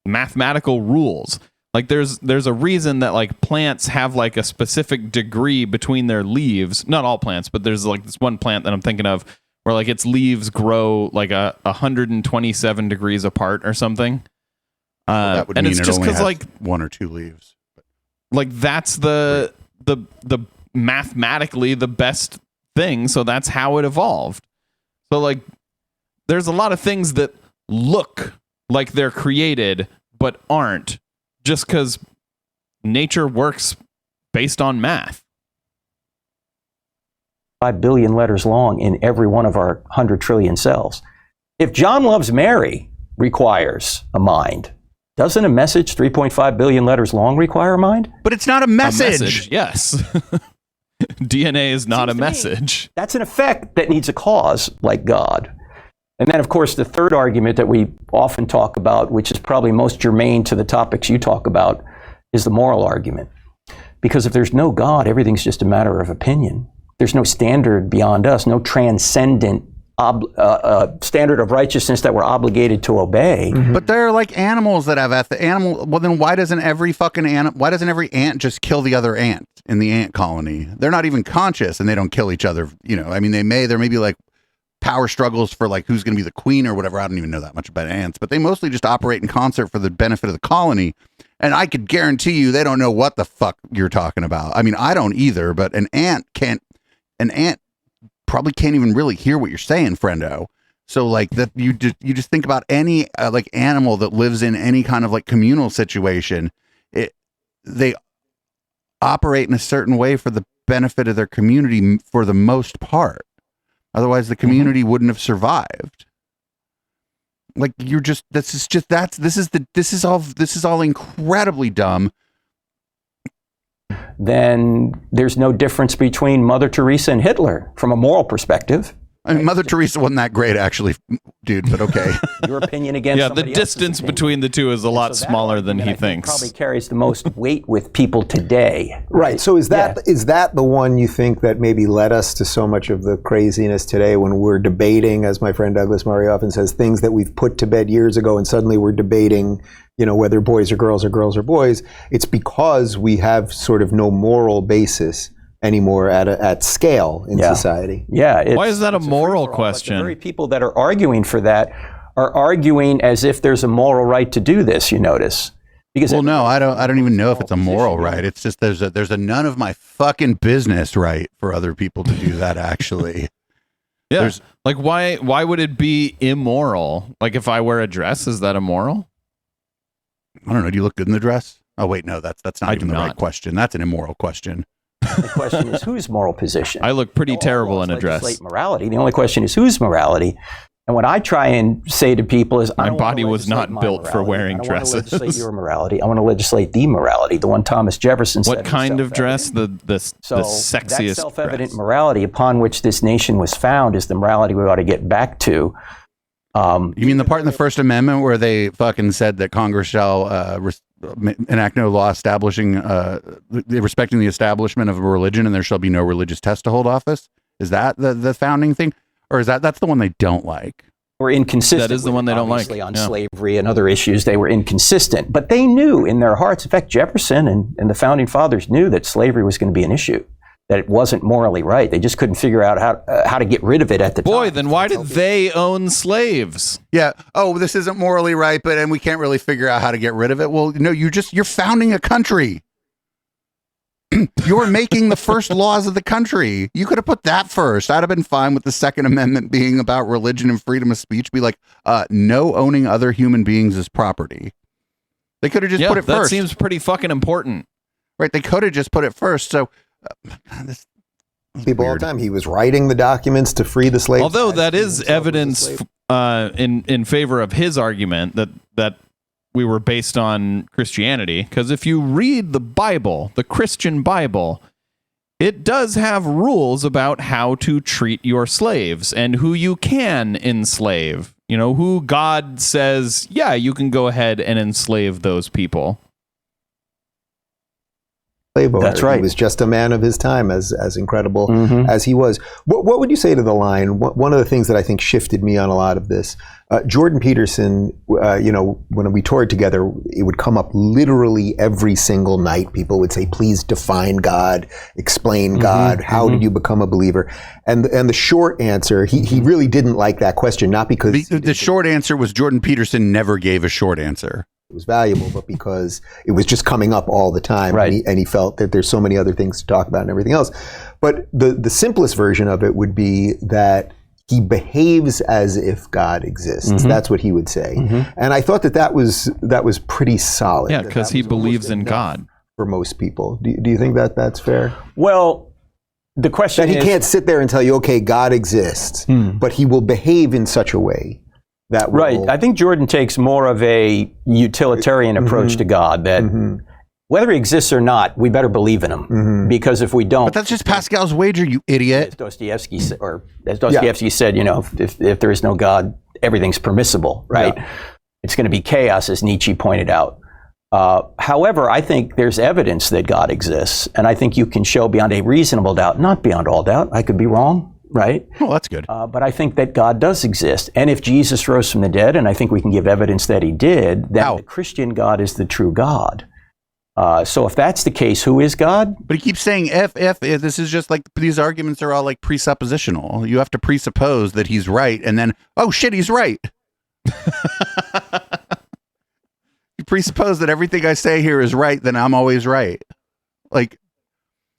mathematical rules. Like there's a reason that like plants have like a specific degree between their leaves. Not all plants, but there's like this one plant that I'm thinking of where like its leaves grow like 127 degrees apart or something. That would mean it's just because like 1 or 2 leaves. Like that's the mathematically the best thing, so that's how it evolved. So like there's a lot of things that look like they're created but aren't, just because nature works based on math. 5 billion letters long in every one of our 100 trillion cells. If John Loves Mary requires a mind, doesn't a message 3.5 billion letters long require a mind? But it's not a message. Yes. DNA is not a message. That's an effect that needs a cause, like God. And then, of course, the third argument that we often talk about, which is probably most germane to the topics you talk about, is the moral argument. Because if there's no God, everything's just a matter of opinion. There's no standard beyond us, no transcendent standard of righteousness that we're obligated to obey. Mm-hmm. But there are like animals that have well, then why doesn't every ant just kill the other ant in the ant colony? They're not even conscious and they don't kill each other. You know, I mean, there may be like power struggles for like who's going to be the queen or whatever. I don't even know that much about ants, but they mostly just operate in concert for the benefit of the colony. And I could guarantee you they don't know what the fuck you're talking about. I mean, I don't either, but an ant probably can't even really hear what you're saying, friendo. So like that, you just think about any like animal that lives in any kind of like communal situation. They operate in a certain way for the benefit of their community for the most part. Otherwise, the community wouldn't have survived. Like this is all incredibly dumb. Then there's no difference between Mother Teresa and Hitler from a moral perspective. I mean, Mother Teresa wasn't that great, actually, dude, but okay. Your opinion against the distance between the two is a lot smaller than he thinks. Probably carries the most weight with people today. Right. So is that the one you think that maybe led us to so much of the craziness today when we're debating, as my friend Douglas Murray often says, things that we've put to bed years ago and suddenly we're debating, you know, whether boys are girls or girls are boys? It's because we have sort of no moral basis anymore at scale in society. Yeah. Why is that a moral question? The very people that are arguing for that are arguing as if there's a moral right to do this, you notice. Because I don't even know if it's a moral right. It's just there's a none of my fucking business right for other people to do that, actually. Yeah. Like why would it be immoral? Like if I wear a dress, is that immoral? I don't know. Do you look good in the dress? Oh wait, no, that's not even the right question. That's an immoral question. The question is whose moral position? I look pretty terrible in a dress. Morality. The only question is whose morality. And what I try and say to people is, my body was not built for wearing dresses. I don't want to legislate your morality. I want to legislate the morality, the one Thomas Jefferson said. What kind of dress? The sexiest that self-evident morality upon which this nation was found is the morality we ought to get back to. You mean the part in the First Amendment where they fucking said that Congress shall enact no law establishing respecting the establishment of a religion, and there shall be no religious test to hold office? Is that the founding thing, or that's the one they don't like? Were inconsistent. That is the one they don't like. On slavery and other issues, they were inconsistent, but they knew in their hearts. In fact, Jefferson and the founding fathers knew that slavery was going to be an issue, that it wasn't morally right. They just couldn't figure out how to get rid of it at the time. Boy, then why did they own slaves? Yeah. Oh, this isn't morally right, and we can't really figure out how to get rid of it. Well, no, you're founding a country. You're making the first laws of the country. You could have put that first. I'd have been fine with the Second Amendment being about religion and freedom of speech. Be like, no owning other human beings as property. They could have just put it first. That seems pretty fucking important. Right. They could have just put it first. So people all the time, he was writing the documents to free the slaves. Although that is evidence in favor of his argument that we were based on Christianity, because if you read the Bible, the Christian Bible, it does have rules about how to treat your slaves and who you can enslave. You know, who God says, yeah, you can go ahead and enslave those people. That's right. He was just a man of his time, as incredible as he was. What would you say to the line? One of the things that I think shifted me on a lot of this, Jordan Peterson, when we toured together, it would come up literally every single night. People would say, please define God, explain God. How did you become a believer? And the short answer, he really didn't like that question, not because... The short answer was Jordan Peterson never gave a short answer. It was valuable, but because it was just coming up all the time, right. and he felt that there's so many other things to talk about and everything else. But the simplest version of it would be that he behaves as if God exists. That's what he would say. And I thought that was pretty solid. Yeah, because he believes in God. For most people. Do you think that that's fair? Well, the question that he is, can't sit there and tell you, okay, God exists, but he will behave in such a way that will... Right. I think Jordan takes more of a utilitarian approach to God, that whether he exists or not, we better believe in him. Because if we don't... But that's just Pascal's wager, you idiot. As Dostoevsky said, you know, if there is no God, everything's permissible, right? Yeah. It's going to be chaos, as Nietzsche pointed out. However, I think there's evidence that God exists, and I think you can show beyond a reasonable doubt, not beyond all doubt, I could be wrong, right? Oh, that's good. But I think that God does exist. And if Jesus rose from the dead, and I think we can give evidence that he did, then the Christian God is the true God. So if that's the case, who is God? But he keeps saying if this is just like, these arguments are all like presuppositional. You have to presuppose that he's right, and then, oh shit, he's right. You presuppose that everything I say here is right, then I'm always right. Like,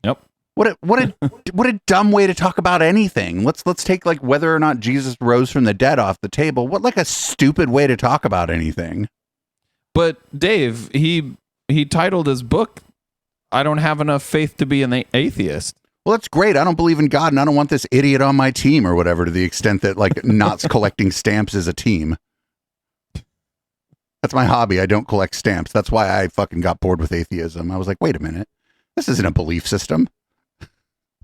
yep. What a dumb way to talk about anything. Let's take like whether or not Jesus rose from the dead off the table. What like a stupid way to talk about anything. But Dave, he titled his book, I Don't Have Enough Faith to Be an Atheist. Well, that's great. I don't believe in God, and I don't want this idiot on my team or whatever, to the extent that like not collecting stamps is a team. That's my hobby. I don't collect stamps. That's why I fucking got bored with atheism. I was like, wait a minute. This isn't a belief system.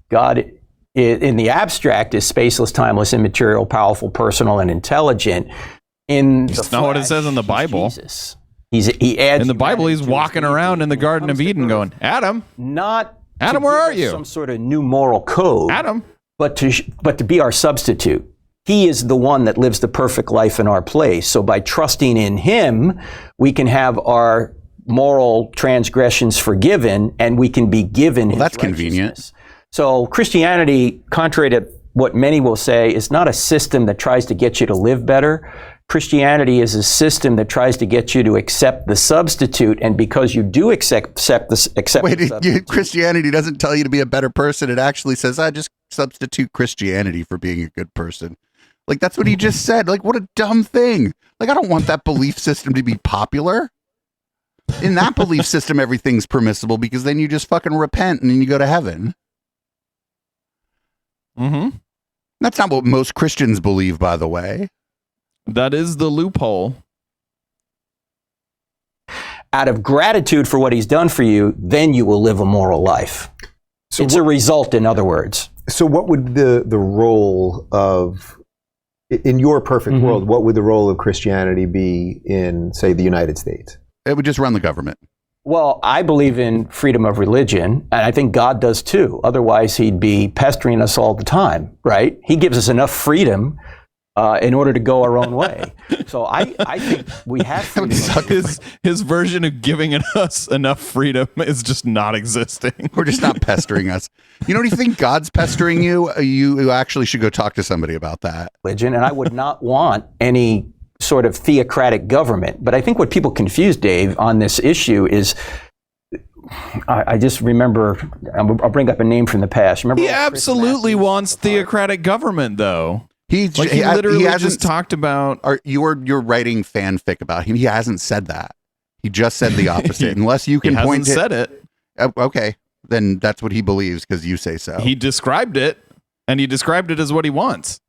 God, in the abstract, is spaceless, timeless, immaterial, powerful, personal, and intelligent. It's not what it says in the Bible. Jesus. He adds in the Bible, he's walking around in the Garden of Eden going, Adam, Adam, where are you? Some sort of new moral code. Adam. But to be our substitute. He is the one that lives the perfect life in our place. So by trusting in him, we can have our moral transgressions forgiven, and we can be given his that's convenient. So Christianity, contrary to what many will say, is not a system that tries to get you to live better. Christianity is a system that tries to get you to accept the substitute, and because you do accept the substitute, Christianity doesn't tell you to be a better person. It actually says, I just substitute Christianity for being a good person. Like, that's what he just said. Like, what a dumb thing. Like, I don't want that belief system to be popular. In that belief system, everything's permissible, because then you just fucking repent and then you go to heaven. That's not what most Christians believe, by the way. That is the loophole. Out of gratitude for what he's done for you, then you will live a moral life. So it's a result, in other words. So what would the role of, in your perfect world, what would the role of Christianity be in, say, the United States? It would just run the government. Well, I believe in freedom of religion, and I think God does too. Otherwise, he'd be pestering us all the time, right? He gives us enough freedom in order to go our own way. So I think we have freedom. His version of giving us enough freedom is just not existing. We're just not pestering us. You know, do you think God's pestering you? You actually should go talk to somebody about that. Religion, and I would not want any sort of theocratic government. But I think what people confuse, Dave, on this issue is, I just remember, I'll bring up a name from the past. Remember, he absolutely wants theocratic government, though. He literally just talked about. You're writing fanfic about him. He hasn't said that. He just said the opposite. Unless you can point to. He hasn't said it. Okay, then that's what he believes because you say so. He described it, and he described it as what he wants.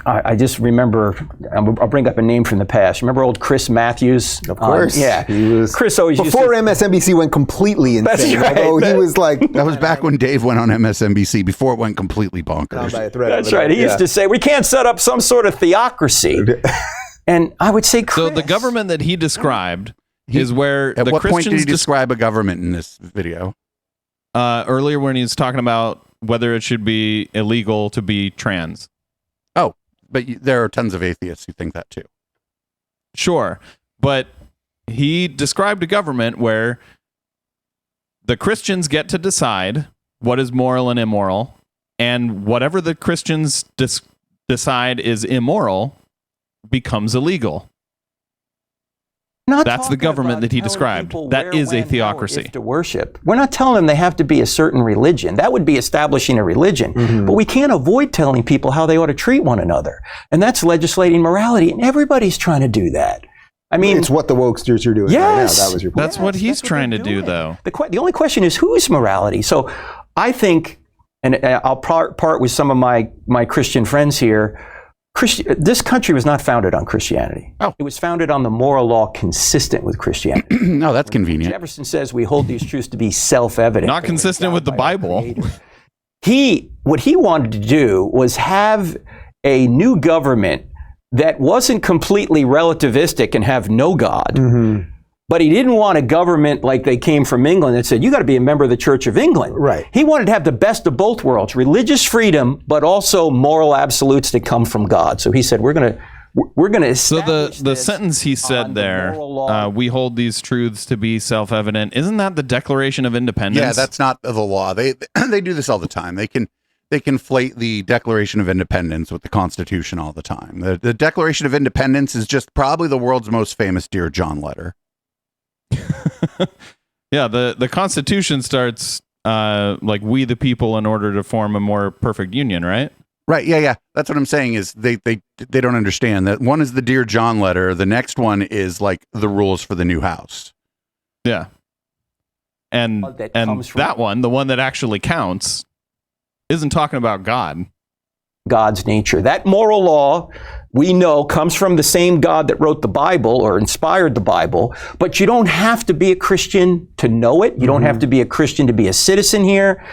I just remember, I'll bring up a name from the past. Remember old Chris Matthews? Of course. Yeah. He was, Chris always before MSNBC went completely insane. That's right. He was like... That was back when Dave went on MSNBC, before it went completely bonkers. That's right. He used to say, we can't set up some sort of theocracy. And I would say, Chris... So the government that he described is where the Christians... At what point did he describe a government in this video? Earlier when he was talking about whether it should be illegal to be trans. Oh, but there are tons of atheists who think that too. Sure. But he described a government where the Christians get to decide what is moral and immoral, and whatever the Christians decide is immoral becomes illegal. That's the government that he described. That is a theocracy. To worship. We're not telling them they have to be a certain religion. That would be establishing a religion. But we can't avoid telling people how they ought to treat one another. And that's legislating morality. And everybody's trying to do that. I mean, it's what the wokesters are doing. Yes. Right now. That was your point. That's what he's trying to do, though. The only question is, whose morality? So I think, and I'll part with some of my Christian friends here, this country was not founded on Christianity. Oh. It was founded on the moral law consistent with Christianity. No, that's convenient. Jefferson says we hold these truths to be self-evident. Not consistent with the Bible. What he wanted to do was have a new government that wasn't completely relativistic and have no God. But he didn't want a government like they came from England that said, you got to be a member of the Church of England. Right. He wanted to have the best of both worlds, religious freedom, but also moral absolutes that come from God. So he said, we're going to establish So the sentence he said there, we hold these truths to be self-evident, isn't that the Declaration of Independence? Yeah, that's not the law. They do this all the time. They conflate the Declaration of Independence with the Constitution all the time. The Declaration of Independence is just probably the world's most famous Dear John letter. Yeah, the Constitution starts like we the people in order to form a more perfect union, right? Right. Yeah. That's what I'm saying is they don't understand that one is the Dear John letter. The next one is like the rules for the new house. Yeah. And that one, the one that actually counts, isn't talking about God. God's nature. That moral law, we know, comes from the same God that wrote the Bible or inspired the Bible, but you don't have to be a Christian to know it. You don't have to be a Christian to be a citizen here.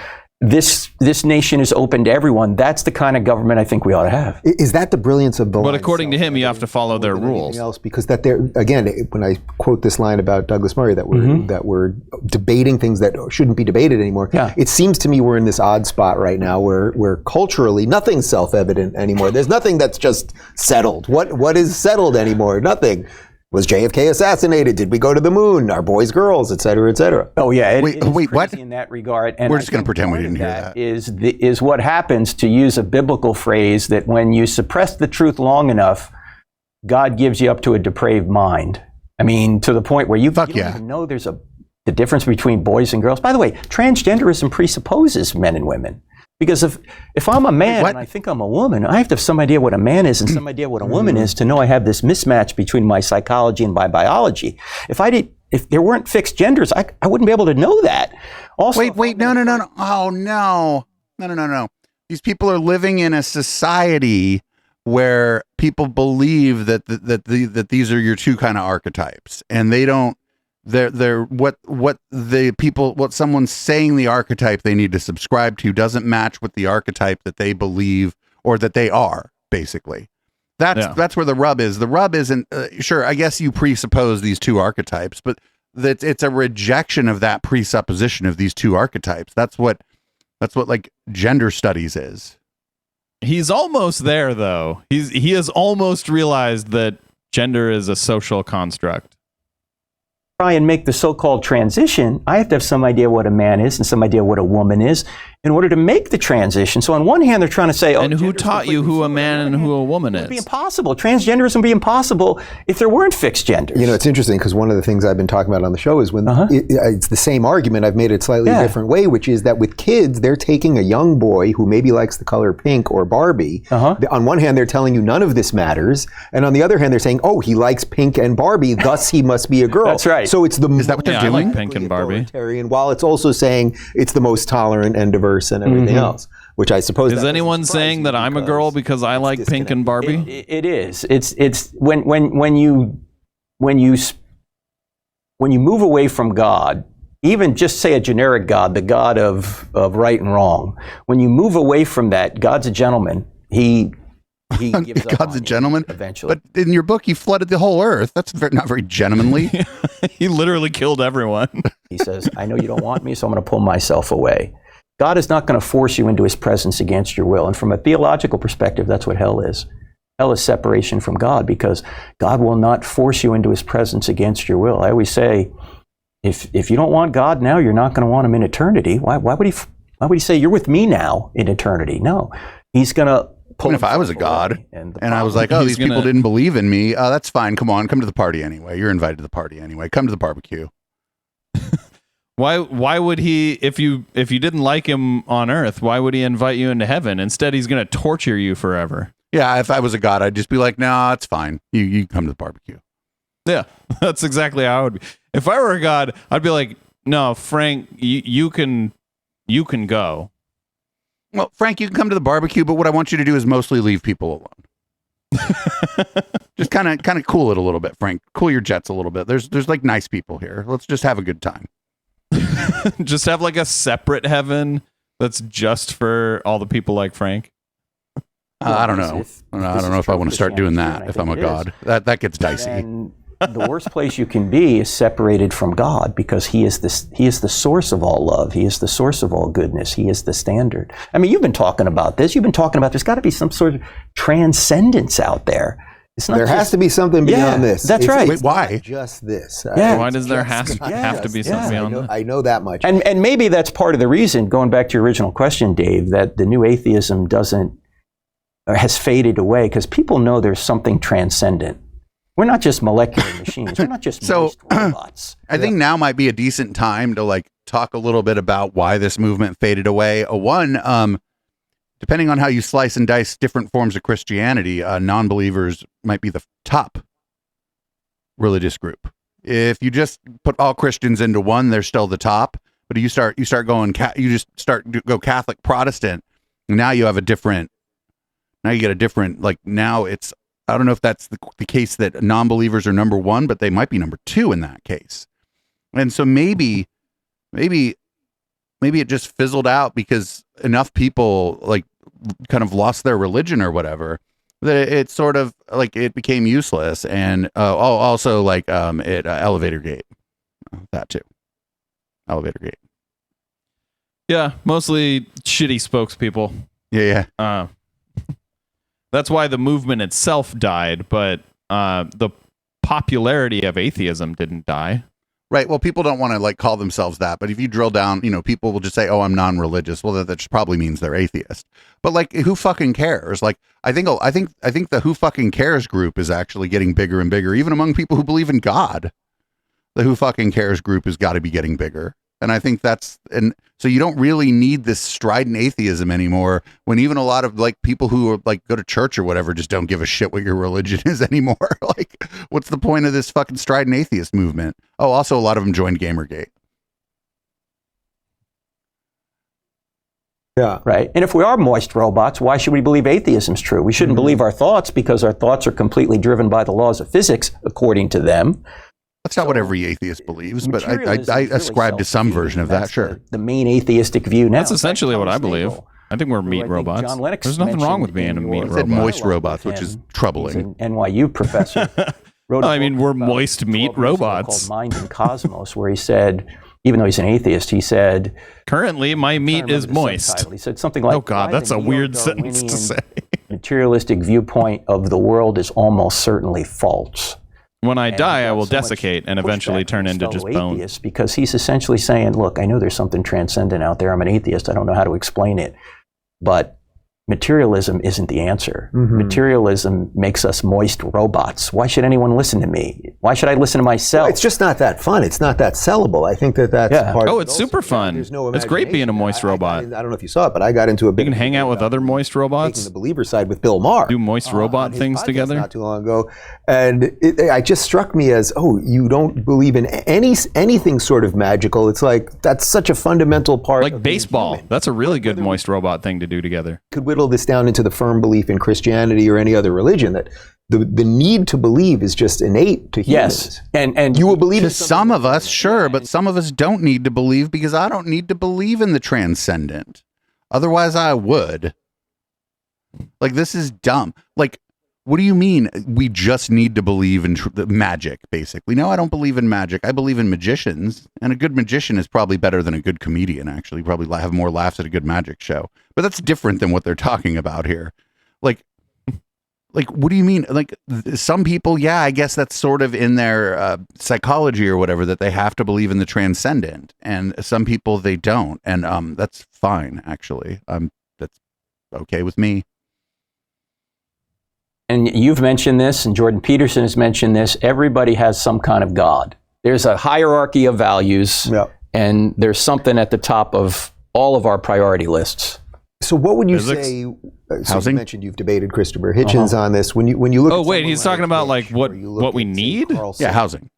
This nation is open to everyone. That's the kind of government I think we ought to have. Is that the brilliance of the But according to him, you have to follow their rules. Else, because that there again, when I quote this line about Douglas Murray, that we're debating things that shouldn't be debated anymore. Yeah. It seems to me we're in this odd spot right now where culturally nothing's self-evident anymore. There's nothing that's just settled. What is settled anymore? Nothing. Was JFK assassinated? Did we go to the moon? Our boys, girls, et cetera, et cetera. Oh yeah, wait, what? In that regard, and we're just going to pretend we didn't hear that. Is what happens, to use a biblical phrase, that when you suppress the truth long enough, God gives you up to a depraved mind. I mean, to the point where you don't even know there's the difference between boys and girls. By the way, transgenderism presupposes men and women. Because if I'm a man and I think I'm a woman, I have to have some idea what a man is and some idea what a woman is to know I have this mismatch between my psychology and my biology. If there weren't fixed genders, I wouldn't be able to know that. Also, wait, no. Oh, no. These people are living in a society where people believe that these are your two kind of archetypes, and they don't. They're what someone's saying the archetype they need to subscribe to doesn't match with the archetype that they believe or that they are, basically. That's where the rub is. The rub isn't sure, I guess you presuppose these two archetypes, but it's a rejection of that presupposition of these two archetypes. That's what like gender studies is. He's almost there, though. He has almost realized that gender is a social construct. Try and make the so-called transition, I have to have some idea what a man is and some idea what a woman is in order to make the transition. So on one hand, they're trying to say, and who taught you who a man and who a woman is? It would be impossible. Transgenderism would be impossible if there weren't fixed genders. You know, it's interesting because one of the things I've been talking about on the show is when it's the same argument. I've made it slightly different way, which is that with kids, they're taking a young boy who maybe likes the color pink or Barbie. On one hand, they're telling you none of this matters. And on the other hand, they're saying, oh, he likes pink and Barbie, thus he must be a girl. That's right. So it's is that what they're doing? I like pink and Barbie. While it's also saying it's the most tolerant and diverse and everything else, which I suppose is anyone saying that I'm a girl because I like pink and Barbie? It is. It's when you move away from God, even just say a generic God, the God of right and wrong. When you move away from that, God's a gentleman. He gives up God's a gentleman eventually. But in your book, you flooded the whole earth. That's not very gentlemanly. He literally killed everyone. He says, I know you don't want me, so I'm going to pull myself away. God is not going to force you into his presence against your will. And from a theological perspective, that's what hell is. Hell is separation from God, because God will not force you into his presence against your will. I always say, if you don't want God now, you're not going to want him in eternity. Why would he say, you're with me now in eternity? No. He's going to Even if I was a god and I was like, oh, these people didn't believe in me, that's fine. Come on, come to the party anyway. You're invited to the party anyway. Come to the barbecue. Why would he, if you didn't like him on earth, why would he invite you into heaven? Instead, he's going to torture you forever. Yeah, if I was a god, I'd just be like, nah, it's fine. You come to the barbecue. Yeah, that's exactly how I would be. If I were a god, I'd be like, no, Frank, you can go. Well, Frank, you can come to the barbecue, but what I want you to do is mostly leave people alone. Just kind of cool it a little bit, Frank. Cool your jets a little bit. There's like nice people here. Let's just have a good time. Just have like a separate heaven that's just for all the people like Frank. I don't know. I don't know if I want to start doing that if I'm a god. That gets dicey. And the worst place you can be is separated from God, because He is the source of all love. He is the source of all goodness. He is the standard. I mean, you've been talking about this. You've been talking about there's got to be some sort of transcendence out there. It's not has to be something beyond this. That's right. Wait, why? Just this. Why does there have to be something beyond this? I know that much. And maybe that's part of the reason, going back to your original question, Dave, that the new atheism has faded away, because people know there's something transcendent. We're not just molecular machines. We're not just moist robots. I think now might be a decent time to like talk a little bit about why this movement faded away. Depending on how you slice and dice different forms of Christianity, non-believers might be the top religious group. If you just put all Christians into one, they're still the top. But you start going, you just start to go Catholic, Protestant. Now you have a different. Now you get a different. Like now it's. I don't know if that's the case that non-believers are number one, but they might be number two in that case. And so maybe it just fizzled out because enough people like kind of lost their religion or whatever that it sort of like it became useless. And also like Elevator Gate, that too. Elevator Gate. Yeah, mostly shitty spokespeople. Yeah. That's why the movement itself died, but the popularity of atheism didn't die. Right. Well, people don't want to like call themselves that, but if you drill down, people will just say, "Oh, I'm non-religious." Well, that just probably means they're atheist. But like, who fucking cares? Like, I think the who fucking cares group is actually getting bigger and bigger, even among people who believe in God. The who fucking cares group has got to be getting bigger. And I think and so you don't really need this strident atheism anymore, when even a lot of like people who are like go to church or whatever just don't give a shit what your religion is anymore. Like, what's the point of this fucking strident atheist movement? Oh, also a lot of them joined Gamergate. Yeah. Right. And if we are moist robots, why should we believe atheism's true? We shouldn't believe our thoughts, because our thoughts are completely driven by the laws of physics, according to them. That's not what every atheist believes, but I ascribe to some version of that, sure. The main atheistic view now. That's essentially what I believe. I think we're meat robots. There's nothing wrong with being a meat robot. Moist robots, which is troubling. An NYU professor wrote we're moist meat robots. Called Mind and Cosmos, where he said, even though he's an atheist, he said, currently my meat is moist. He said something like, oh God, that's a weird sentence to say. Materialistic viewpoint of the world is almost certainly false. When I die, I will desiccate and eventually turn into just bone. Because he's essentially saying, look, I know there's something transcendent out there. I'm an atheist. I don't know how to explain it. But materialism isn't the answer. Materialism makes us moist robots. Why should anyone listen to me? Why should I listen to myself? Well, it's just not that fun. It's not that sellable. I think that's part of it. Oh, it's super fun. It's great being a moist robot. I don't know if you saw it, but I got into a bit. You can hang out with other moist robots. Taking the believer side with Bill Maher. Do moist robot things together. Not too long ago. And it just struck me as, you don't believe in anything sort of magical. It's like, that's such a fundamental part of baseball. That's a really good moist robot thing to do together. Could whittle this down into the firm belief in Christianity or any other religion, that the need to believe is just innate to humans. Yes, and you will believe to some of us, sure, but some of us don't need to believe, because I don't need to believe in the transcendent. Otherwise, I would. Like, this is dumb. Like, what do you mean we just need to believe in magic, basically? No, I don't believe in magic. I believe in magicians, and a good magician is probably better than a good comedian, actually. Probably have more laughs at a good magic show. But that's different than what they're talking about here. Like, what do you mean? Like, some people, yeah, I guess that's sort of in their psychology or whatever, that they have to believe in the transcendent. And some people, they don't. And that's fine, actually. That's okay with me. and you've mentioned this, and Jordan Peterson has mentioned this, everybody has some kind of God. There's a hierarchy of values, and there's something at the top of all of our priority lists. So what would you say? So you mentioned you've debated Christopher Hitchens on this. When you look. Oh wait, he's talking about like what we need. Yeah, housing.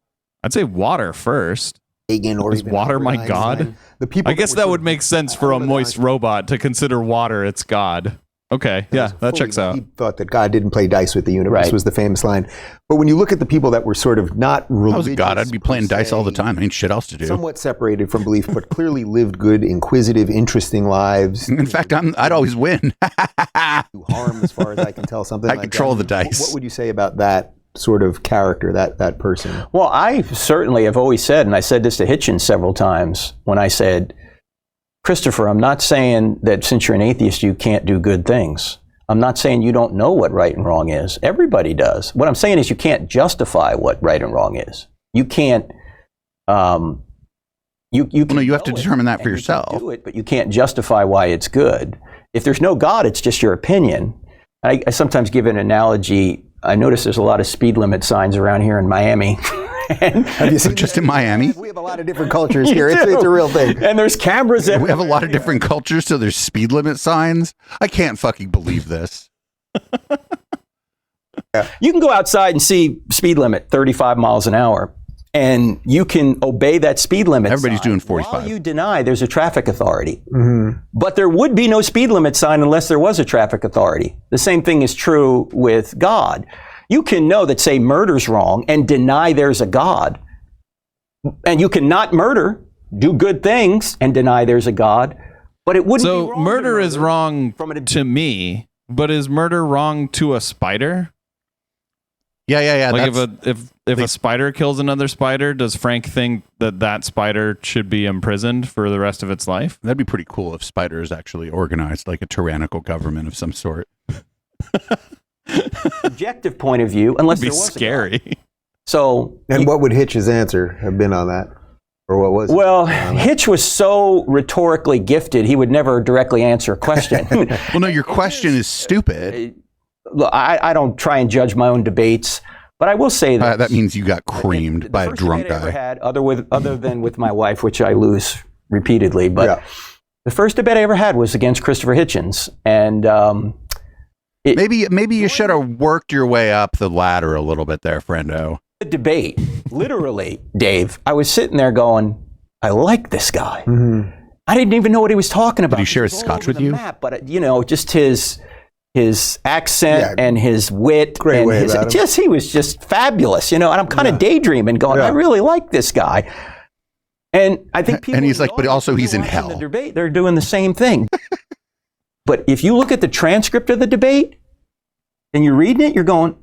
I'd say water first. Or is water my God? The people I guess that would make sense for a moist robot to consider water its God. Okay, yeah, that checks out. He thought that God didn't play dice with the universe, was the famous line. But when you look at the people that were sort of not religious... I was God, I'd be playing dice all the time. I ain't shit else to do. Somewhat separated from belief, but clearly lived good, inquisitive, interesting lives. In fact, I'd always win. Do harm, as far as I can tell, something like that. I control the dice. What would you say about that sort of character, that person? Well, I certainly have always said, and I said this to Hitchens several times, when I said, Christopher, I'm not saying that since you're an atheist, you can't do good things. I'm not saying you don't know what right and wrong is. Everybody does. What I'm saying is you can't justify what right and wrong is. You can't. You have to determine that for yourself. You can do it, but you can't justify why it's good. If there's no God, it's just your opinion. I sometimes give an analogy. I notice there's a lot of speed limit signs around here in Miami. Have you seen just in Miami? We have a lot of different cultures here. It's a real thing. And there's cameras everywhere. We have a lot of different cultures, so there's speed limit signs. I can't fucking believe this. You can go outside and see speed limit 35 miles an hour, and you can obey that speed limit. Everybody's doing 45. While you deny there's a traffic authority. Mm-hmm. But there would be no speed limit sign unless there was a traffic authority. The same thing is true with God. You can know that, say, murder's wrong and deny there's a God. And you can not murder, do good things, and deny there's a God. But it wouldn't be wrong. So murder is wrong to me, but is murder wrong to a spider? Yeah. Like if a spider kills another spider, does Frank think that spider should be imprisoned for the rest of its life? That'd be pretty cool if spiders actually organized like a tyrannical government of some sort. Objective point of view, unless there was scary. So, what would Hitch's answer have been on that, or what was? Well, Hitch was so rhetorically gifted, he would never directly answer a question. Well, no, your question is stupid. Look, I don't try and judge my own debates, but I will say that that means you got creamed by a drunk guy. The first debate I ever had, other than with my wife, which I lose repeatedly, but the first debate I ever had was against Christopher Hitchens, and. Maybe you should have worked your way up the ladder a little bit there, friendo. The debate, literally, Dave, I was sitting there going, I like this guy. Mm-hmm. I didn't even know what he was talking about. Did he share his scotch with you? But just his accent and his wit. Great way about him. He was just fabulous, and I'm kind of daydreaming going, I really like this guy. And I think people... And he's like, but also he's in hell. The debate, they're doing the same thing. But if you look at the transcript of the debate and you're reading it, you're going,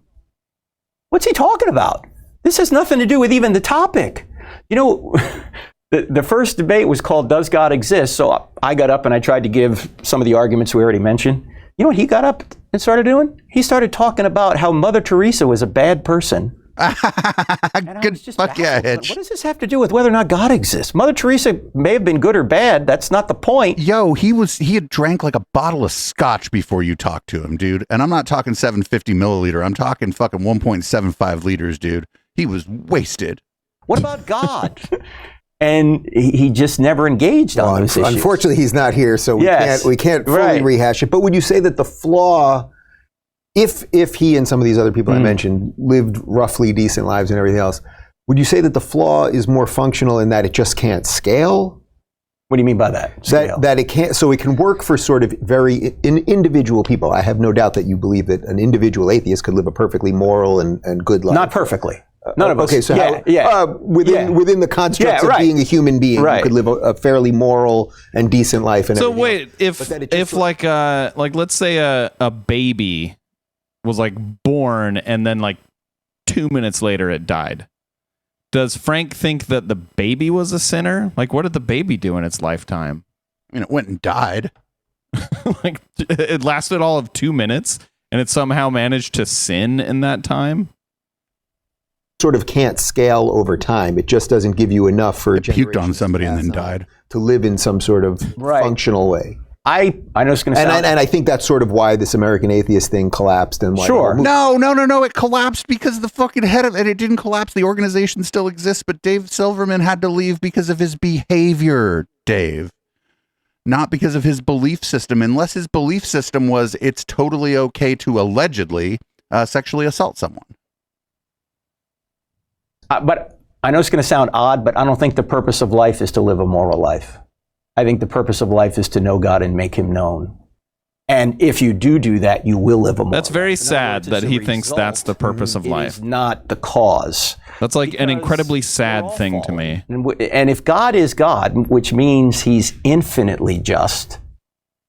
what's he talking about? This has nothing to do with even the topic. The first debate was called Does God Exist? So I got up and I tried to give some of the arguments we already mentioned. You know what he got up and started doing? He started talking about how Mother Teresa was a bad person. Good fuck yeah, Hitch. What does this have to do with whether or not God exists? Mother Teresa may have been good or bad. That's not the point. Yo, he had drank like a bottle of scotch before you talked to him, dude. And I'm not talking 750 milliliter. I'm talking fucking 1.75 liters, dude. He was wasted. What about God? And he just never engaged on those issues. Unfortunately, he's not here, so we can't fully rehash it. But would you say that the flaw... If he and some of these other people I mentioned lived roughly decent lives and everything else, would you say that the flaw is more functional in that it just can't scale? What do you mean by that? That it can't, so it can work for sort of very individual people. I have no doubt that you believe that an individual atheist could live a perfectly moral and good life. Not perfectly. None of us. Okay, so within the constructs of being a human being, you could live a fairly moral and decent life. And so wait, if like let's say a baby was like born and then like 2 minutes later it died. Does Frank think that the baby was a sinner? Like, what did the baby do in its lifetime? I mean, it went and died. Like, it lasted all of 2 minutes and it somehow managed to sin in that time? Sort of can't scale over time. It just doesn't give you enough for it puked on somebody and then died. To live in some sort of functional way. I know it's going to sound... And I think that's sort of why this American atheist thing collapsed. And sure. No. It collapsed because the fucking head of it. It didn't collapse. The organization still exists, but Dave Silverman had to leave because of his behavior, Dave. Not because of his belief system, unless his belief system was it's totally okay to allegedly sexually assault someone. But I know it's going to sound odd, but I don't think the purpose of life is to live a moral life. I think the purpose of life is to know God and make him known. And if you do that, you will live a moral life. That's very sad that he thinks that's the purpose of life. It is not the cause. That's like an incredibly sad thing to me. And if God is God, which means he's infinitely just,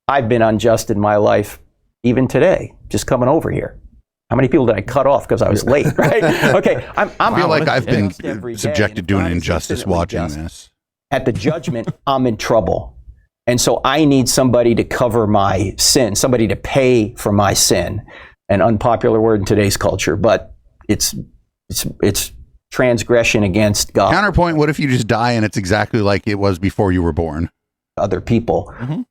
I've been unjust in my life even today, just coming over here. How many people did I cut off because I was late, right? Okay, I feel like I've been subjected to an injustice watching this. At the judgment, I'm in trouble. And so I need somebody to cover my sin, somebody to pay for my sin. An unpopular word in today's culture, but it's transgression against God. Counterpoint, what if you just die and it's exactly like it was before you were born? Other people. Mm-hmm.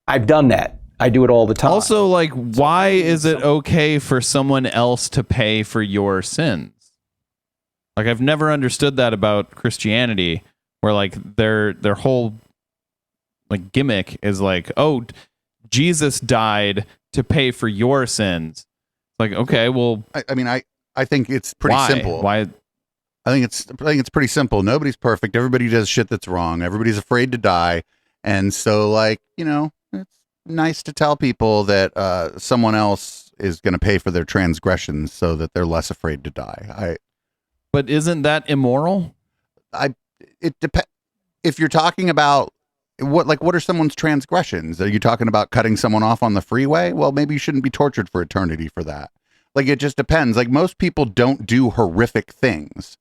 I've done that. I do it all the time. Also, like, why is it okay for someone else to pay for your sins? Like, I've never understood that about Christianity, where like their whole like gimmick is like, oh, Jesus died to pay for your sins. Like, okay, well, I mean, I think it's pretty simple. Why? I think it's pretty simple. Nobody's perfect. Everybody does shit that's wrong. Everybody's afraid to die, and so like, you know, it's nice to tell people that someone else is going to pay for their transgressions so that they're less afraid to die. But isn't that immoral? It depends. If you're talking about what are someone's transgressions? Are you talking about cutting someone off on the freeway? Well, maybe you shouldn't be tortured for eternity for that. Like, it just depends. Like, most people don't do horrific things.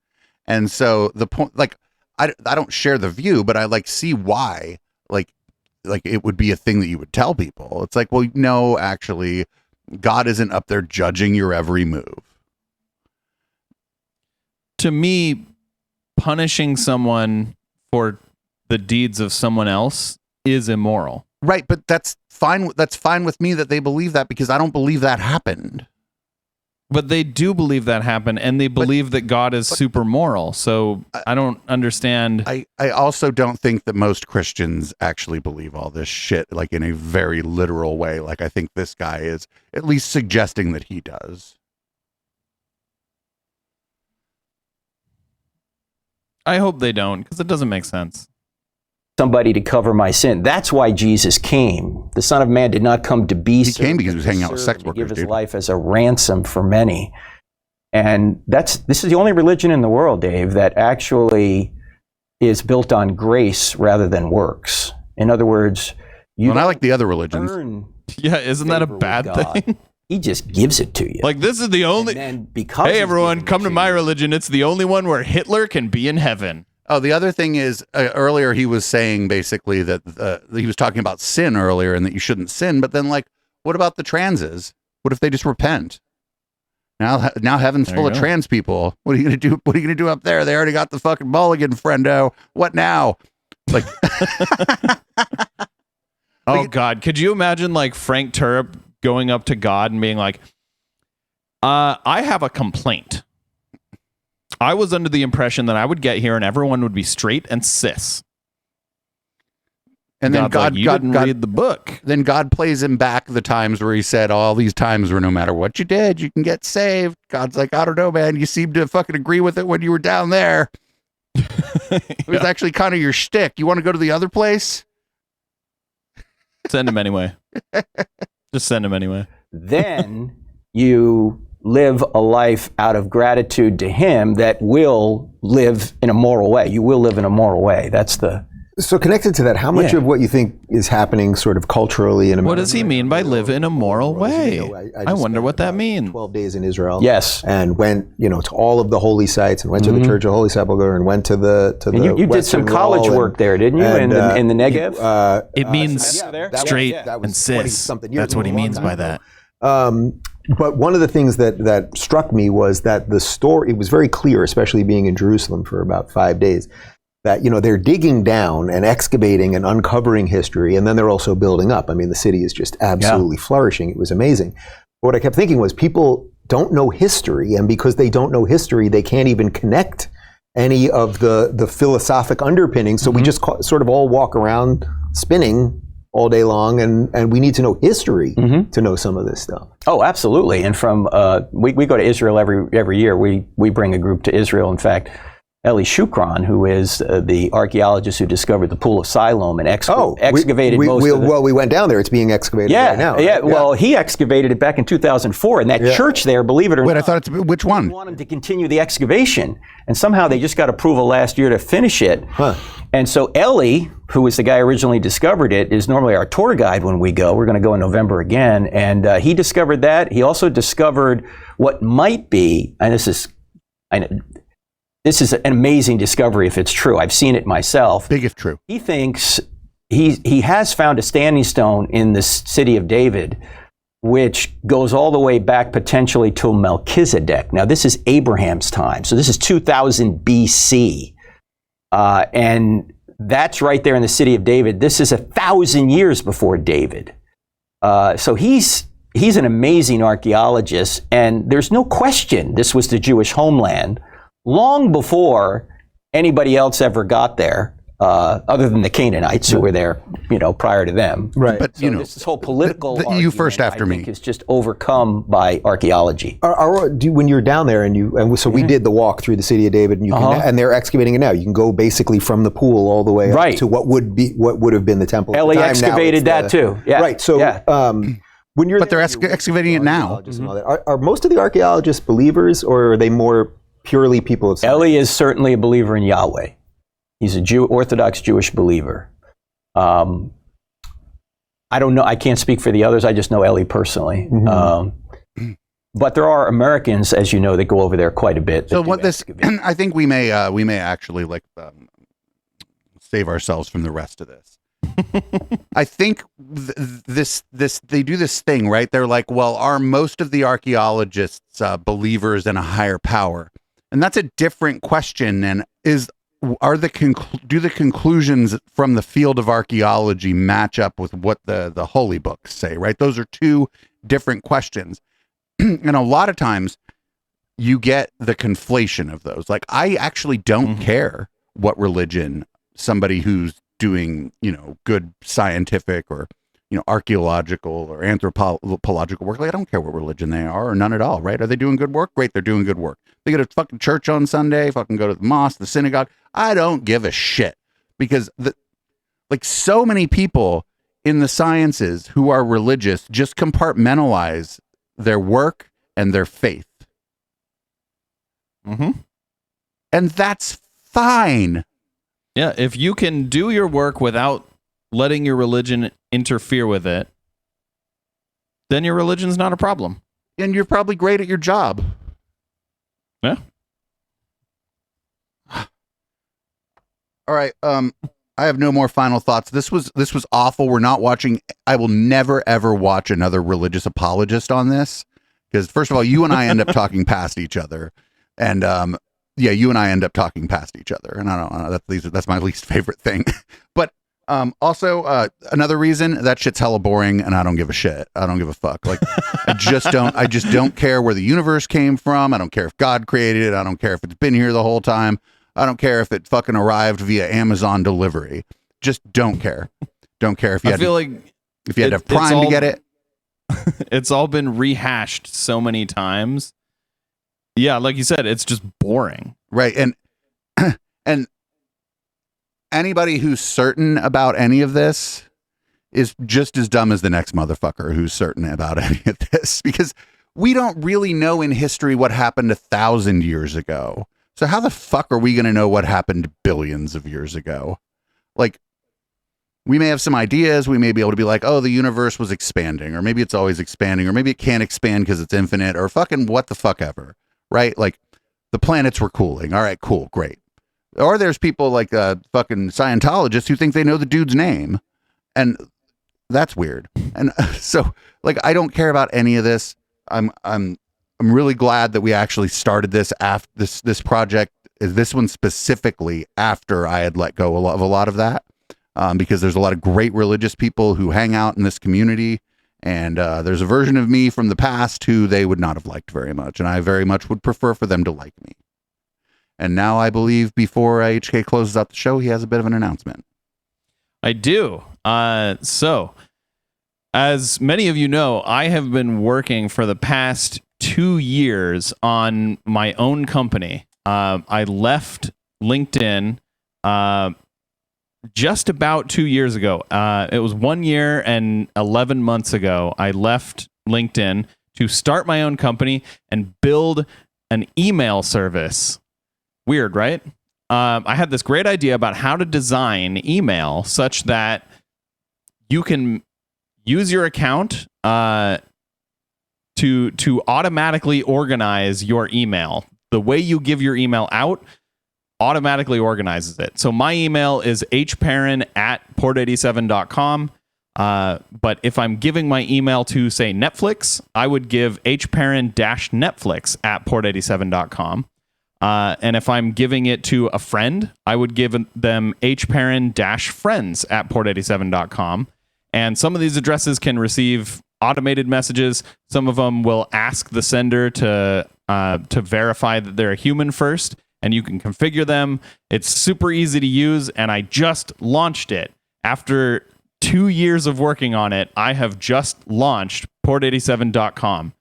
And so the point, like, I don't share the view, but I like see why, like it would be a thing that you would tell people. It's like, well, no, actually, God isn't up there judging your every move. To me, punishing someone for the deeds of someone else is immoral. Right, but that's fine. That's fine with me that they believe that, because I don't believe that happened. But they do believe that happened, and they believe that God is super moral. So I don't understand. I also don't think that most Christians actually believe all this shit, like in a very literal way. Like, I think this guy is at least suggesting that he does. I hope they don't, because it doesn't make sense. Somebody to cover my sin. That's why Jesus came. The Son of Man did not come to be served. He came because he was hanging out with sex workers. To give his life as a ransom for many. And this is the only religion in the world, Dave, that actually is built on grace rather than works. In other words, I like the other religions. Yeah, isn't that a bad thing? He just gives it to you. Like, this is the only... Hey, everyone, come to my religion. It's the only one where Hitler can be in heaven. Oh, the other thing is, earlier he was saying basically that he was talking about sin earlier and that you shouldn't sin. But then, like, what about the transes? What if they just repent? Now heaven's full of trans people. What are you going to do? What are you going to do up there? They already got the fucking mulligan, friendo. What now? Like, oh, God. Could you imagine, like, Frank Turp going up to God and being like, I have a complaint. I was under the impression that I would get here and everyone would be straight and cis. And then God didn't read the book. Then God plays him back the times where he said all these times where no matter what you did, you can get saved. God's like, I don't know, man. You seemed to fucking agree with it when you were down there. It was actually kind of your shtick. You want to go to the other place? Send him anyway. Just send him anyway. Then you live a life out of gratitude to him that will live in a moral way. You will live in a moral way. That's the... So connected to that, how much of what you think is happening sort of culturally in America? What does he mean by live in a moral way? I wonder what that means. 12 days in Israel. Yes. And went, to all of the holy sites and went to the Church of Holy Sepulchre and went to the you did some college work there, didn't you? In the Negev? It means straight and cis. That's what he means by that. But one of the things that struck me was that the story, it was very clear, especially being in Jerusalem for about 5 days, that, they're digging down and excavating and uncovering history, and then they're also building up. I mean, the city is just absolutely flourishing. It was amazing. But what I kept thinking was people don't know history, and because they don't know history, they can't even connect any of the philosophic underpinnings. So we just sort of all walk around spinning all day long, and we need to know history to know some of this stuff. Oh, absolutely. And from we go to Israel every year. We bring a group to Israel. In fact, Eli Shukran, who is the archaeologist who discovered the Pool of Siloam and excavated most of it. Well, we went down there. It's being excavated right now. Yeah, well, he excavated it back in 2004. And that church there, believe it or not. Wait, I thought which one? They wanted to continue the excavation. And somehow they just got approval last year to finish it. Huh. And so Eli, who was the guy who originally discovered it, is normally our tour guide when we go. We're going to go in November again. And he discovered that. He also discovered what might be, and this is an amazing discovery if it's true. I've seen it myself. Big if true. He thinks he has found a standing stone in the city of David, which goes all the way back potentially to Melchizedek. Now, this is Abraham's time. So this is 2000 BC. And that's right there in the city of David. This is 1,000 years before David. So he's an amazing archaeologist. And there's no question this was the Jewish homeland long before anybody else ever got there, other than the Canaanites who were there, prior to them. Right. But so this whole political you first after me is just overcome by archaeology. When you're down there and so we did the walk through the city of David, and and they're excavating it now. You can go basically from the pool all the way up to what would have been the temple. Eli excavated that too. Yeah. Right. So when you're they're excavating it now. Are most of the archaeologists believers, or are they more purely people of science? Eli is certainly a believer in Yahweh. He's a Orthodox Jewish believer. I don't know. I can't speak for the others. I just know Eli personally. But there are Americans, as you know, that go over there quite a bit. So I think we may actually save ourselves from the rest of this. I think they do this thing, right? They're like, well, are most of the archaeologists believers in a higher power? And that's a different question. And do the conclusions from the field of archaeology match up with what the holy books say, right? Those are two different questions. And a lot of times you get the conflation of those. Like, I actually don't care what religion somebody who's doing, good scientific or, archaeological or anthropological work. Like, I don't care what religion they are, or none at all, right? Are they doing good work? Great, they're doing good work. They go to fucking church on Sunday, fucking go to the mosque, the synagogue. I don't give a shit, because so many people in the sciences who are religious just compartmentalize their work and their faith. And that's fine. Yeah, if you can do your work without letting your religion interfere with it, then your religion's not a problem. And you're probably great at your job. Yeah. All right. I have no more final thoughts. This was awful. We're not watching. I will never ever watch another religious apologist on this, because first of all, you and I end up talking past each other, and you and I end up talking past each other, and I don't know. That's my least favorite thing. But also another reason, that shit's hella boring, and I don't give a shit. I don't give a fuck. Like, I just don't care where the universe came from. I don't care if God created it. I don't care if it's been here the whole time. I don't care if it fucking arrived via Amazon delivery. Just don't care. Don't care if you had to have Prime to get it. It's all been rehashed so many times. Yeah, like you said, it's just boring. Right. And anybody who's certain about any of this is just as dumb as the next motherfucker who's certain about any of this, because we don't really know in history what happened 1,000 years ago. So how the fuck are we going to know what happened billions of years ago? Like, we may have some ideas. We may be able to be like, oh, the universe was expanding, or maybe it's always expanding, or maybe it can't expand because it's infinite, or fucking what the fuck ever, right? Like, the planets were cooling. All right, cool, great. Or there's people like fucking Scientologists who think they know the dude's name, and that's weird. And so, like, I don't care about any of this. I'm really glad that we actually started this this project this one specifically after I had let go of a lot of that, because there's a lot of great religious people who hang out in this community. And there's a version of me from the past who they would not have liked very much. And I very much would prefer for them to like me. And now I believe before HK closes out the show, he has a bit of an announcement. I do. So, as many of you know, I have been working for the past 2 years on my own company. I left LinkedIn just about 2 years ago. It was 1 year and 11 months ago. I left LinkedIn to start my own company and build an email service. Weird, right? I had this great idea about how to design email such that you can use your account to automatically organize your email. The way you give your email out automatically organizes it. So my email is hperrin@port87.com. But if I'm giving my email to, say, Netflix, I would give hperrin-netflix@port87.com. And if I'm giving it to a friend, I would give them hperrin-friends@port87.com. And some of these addresses can receive automated messages. Some of them will ask the sender to verify that they're a human first, and you can configure them. It's super easy to use, and I just launched it. After 2 years of working on it, I have just launched port87.com.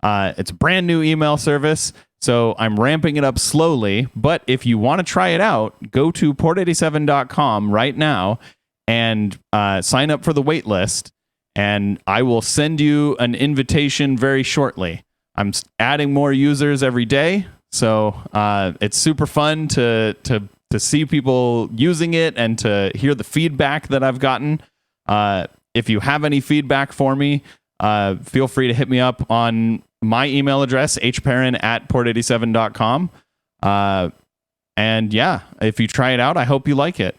It's a brand new email service. So I'm ramping it up slowly, but if you want to try it out, go to port87.com right now and sign up for the wait list, and I will send you an invitation very shortly. I'm adding more users every day, so it's super fun to see people using it and to hear the feedback that I've gotten. If you have any feedback for me, feel free to hit me up on my email address, hperrin@port87.com. And yeah, if you try it out, I hope you like it.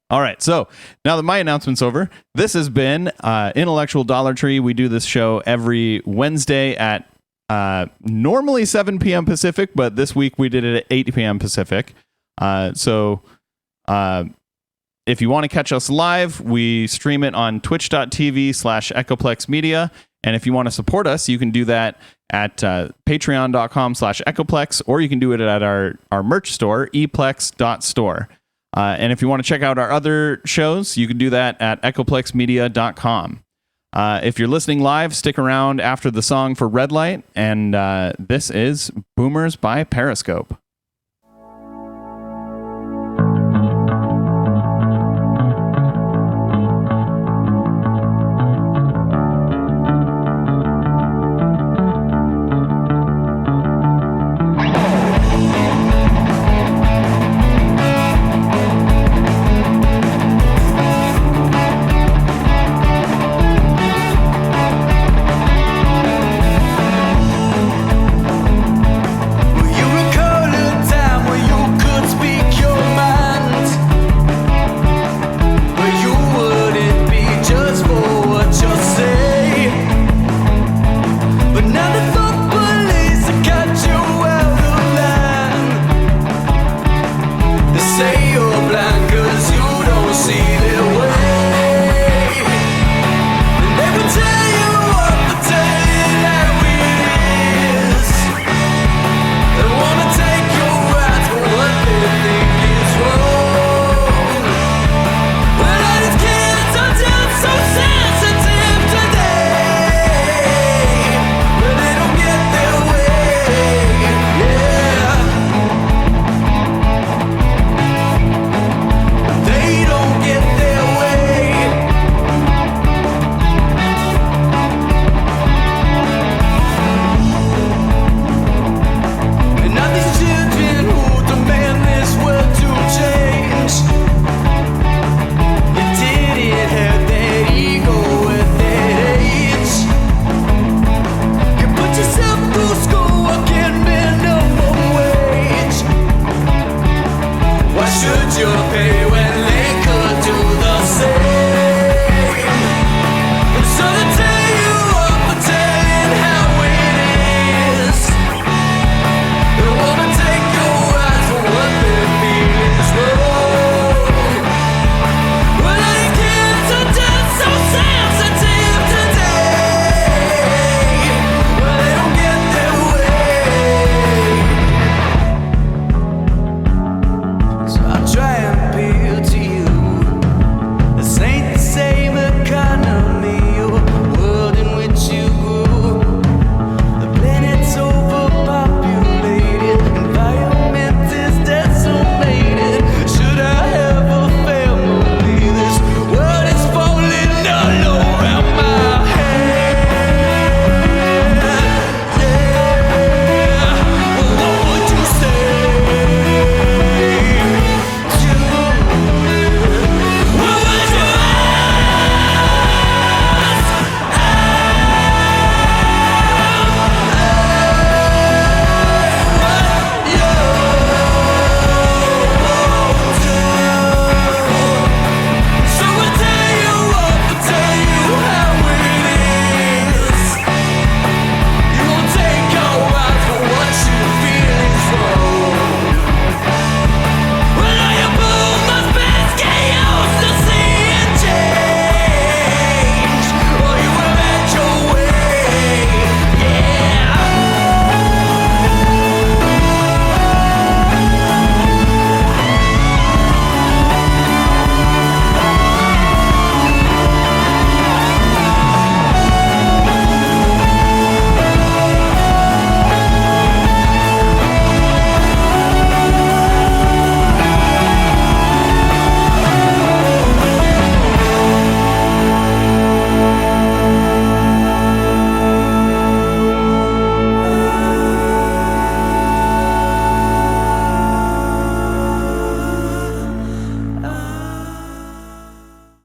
All right, so now that my announcement's over, this has been Intellectual Dollar Tree. We do this show every Wednesday at normally 7 p.m. Pacific, but this week we did it at 8 p.m. Pacific. So if you want to catch us live, we stream it on twitch.tv/Echoplex Media. And if you want to support us, you can do that at patreon.com/Echoplex, or you can do it at our merch store, eplex.store. And if you want to check out our other shows, you can do that at echoplexmedia.com. If you're listening live, stick around after the song for Red Light. And this is Boomers by Periscope.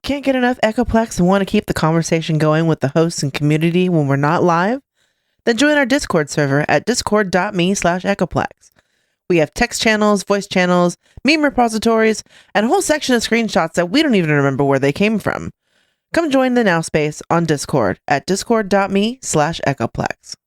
can't get enough Echoplex and want to keep the conversation going with the hosts and community when we're not live? Then join our Discord server at discord.me/Echoplex. We have text channels, voice channels, meme repositories, and a whole section of screenshots that we don't even remember where they came from. Come join the Now Space on Discord at discord.me/Echoplex.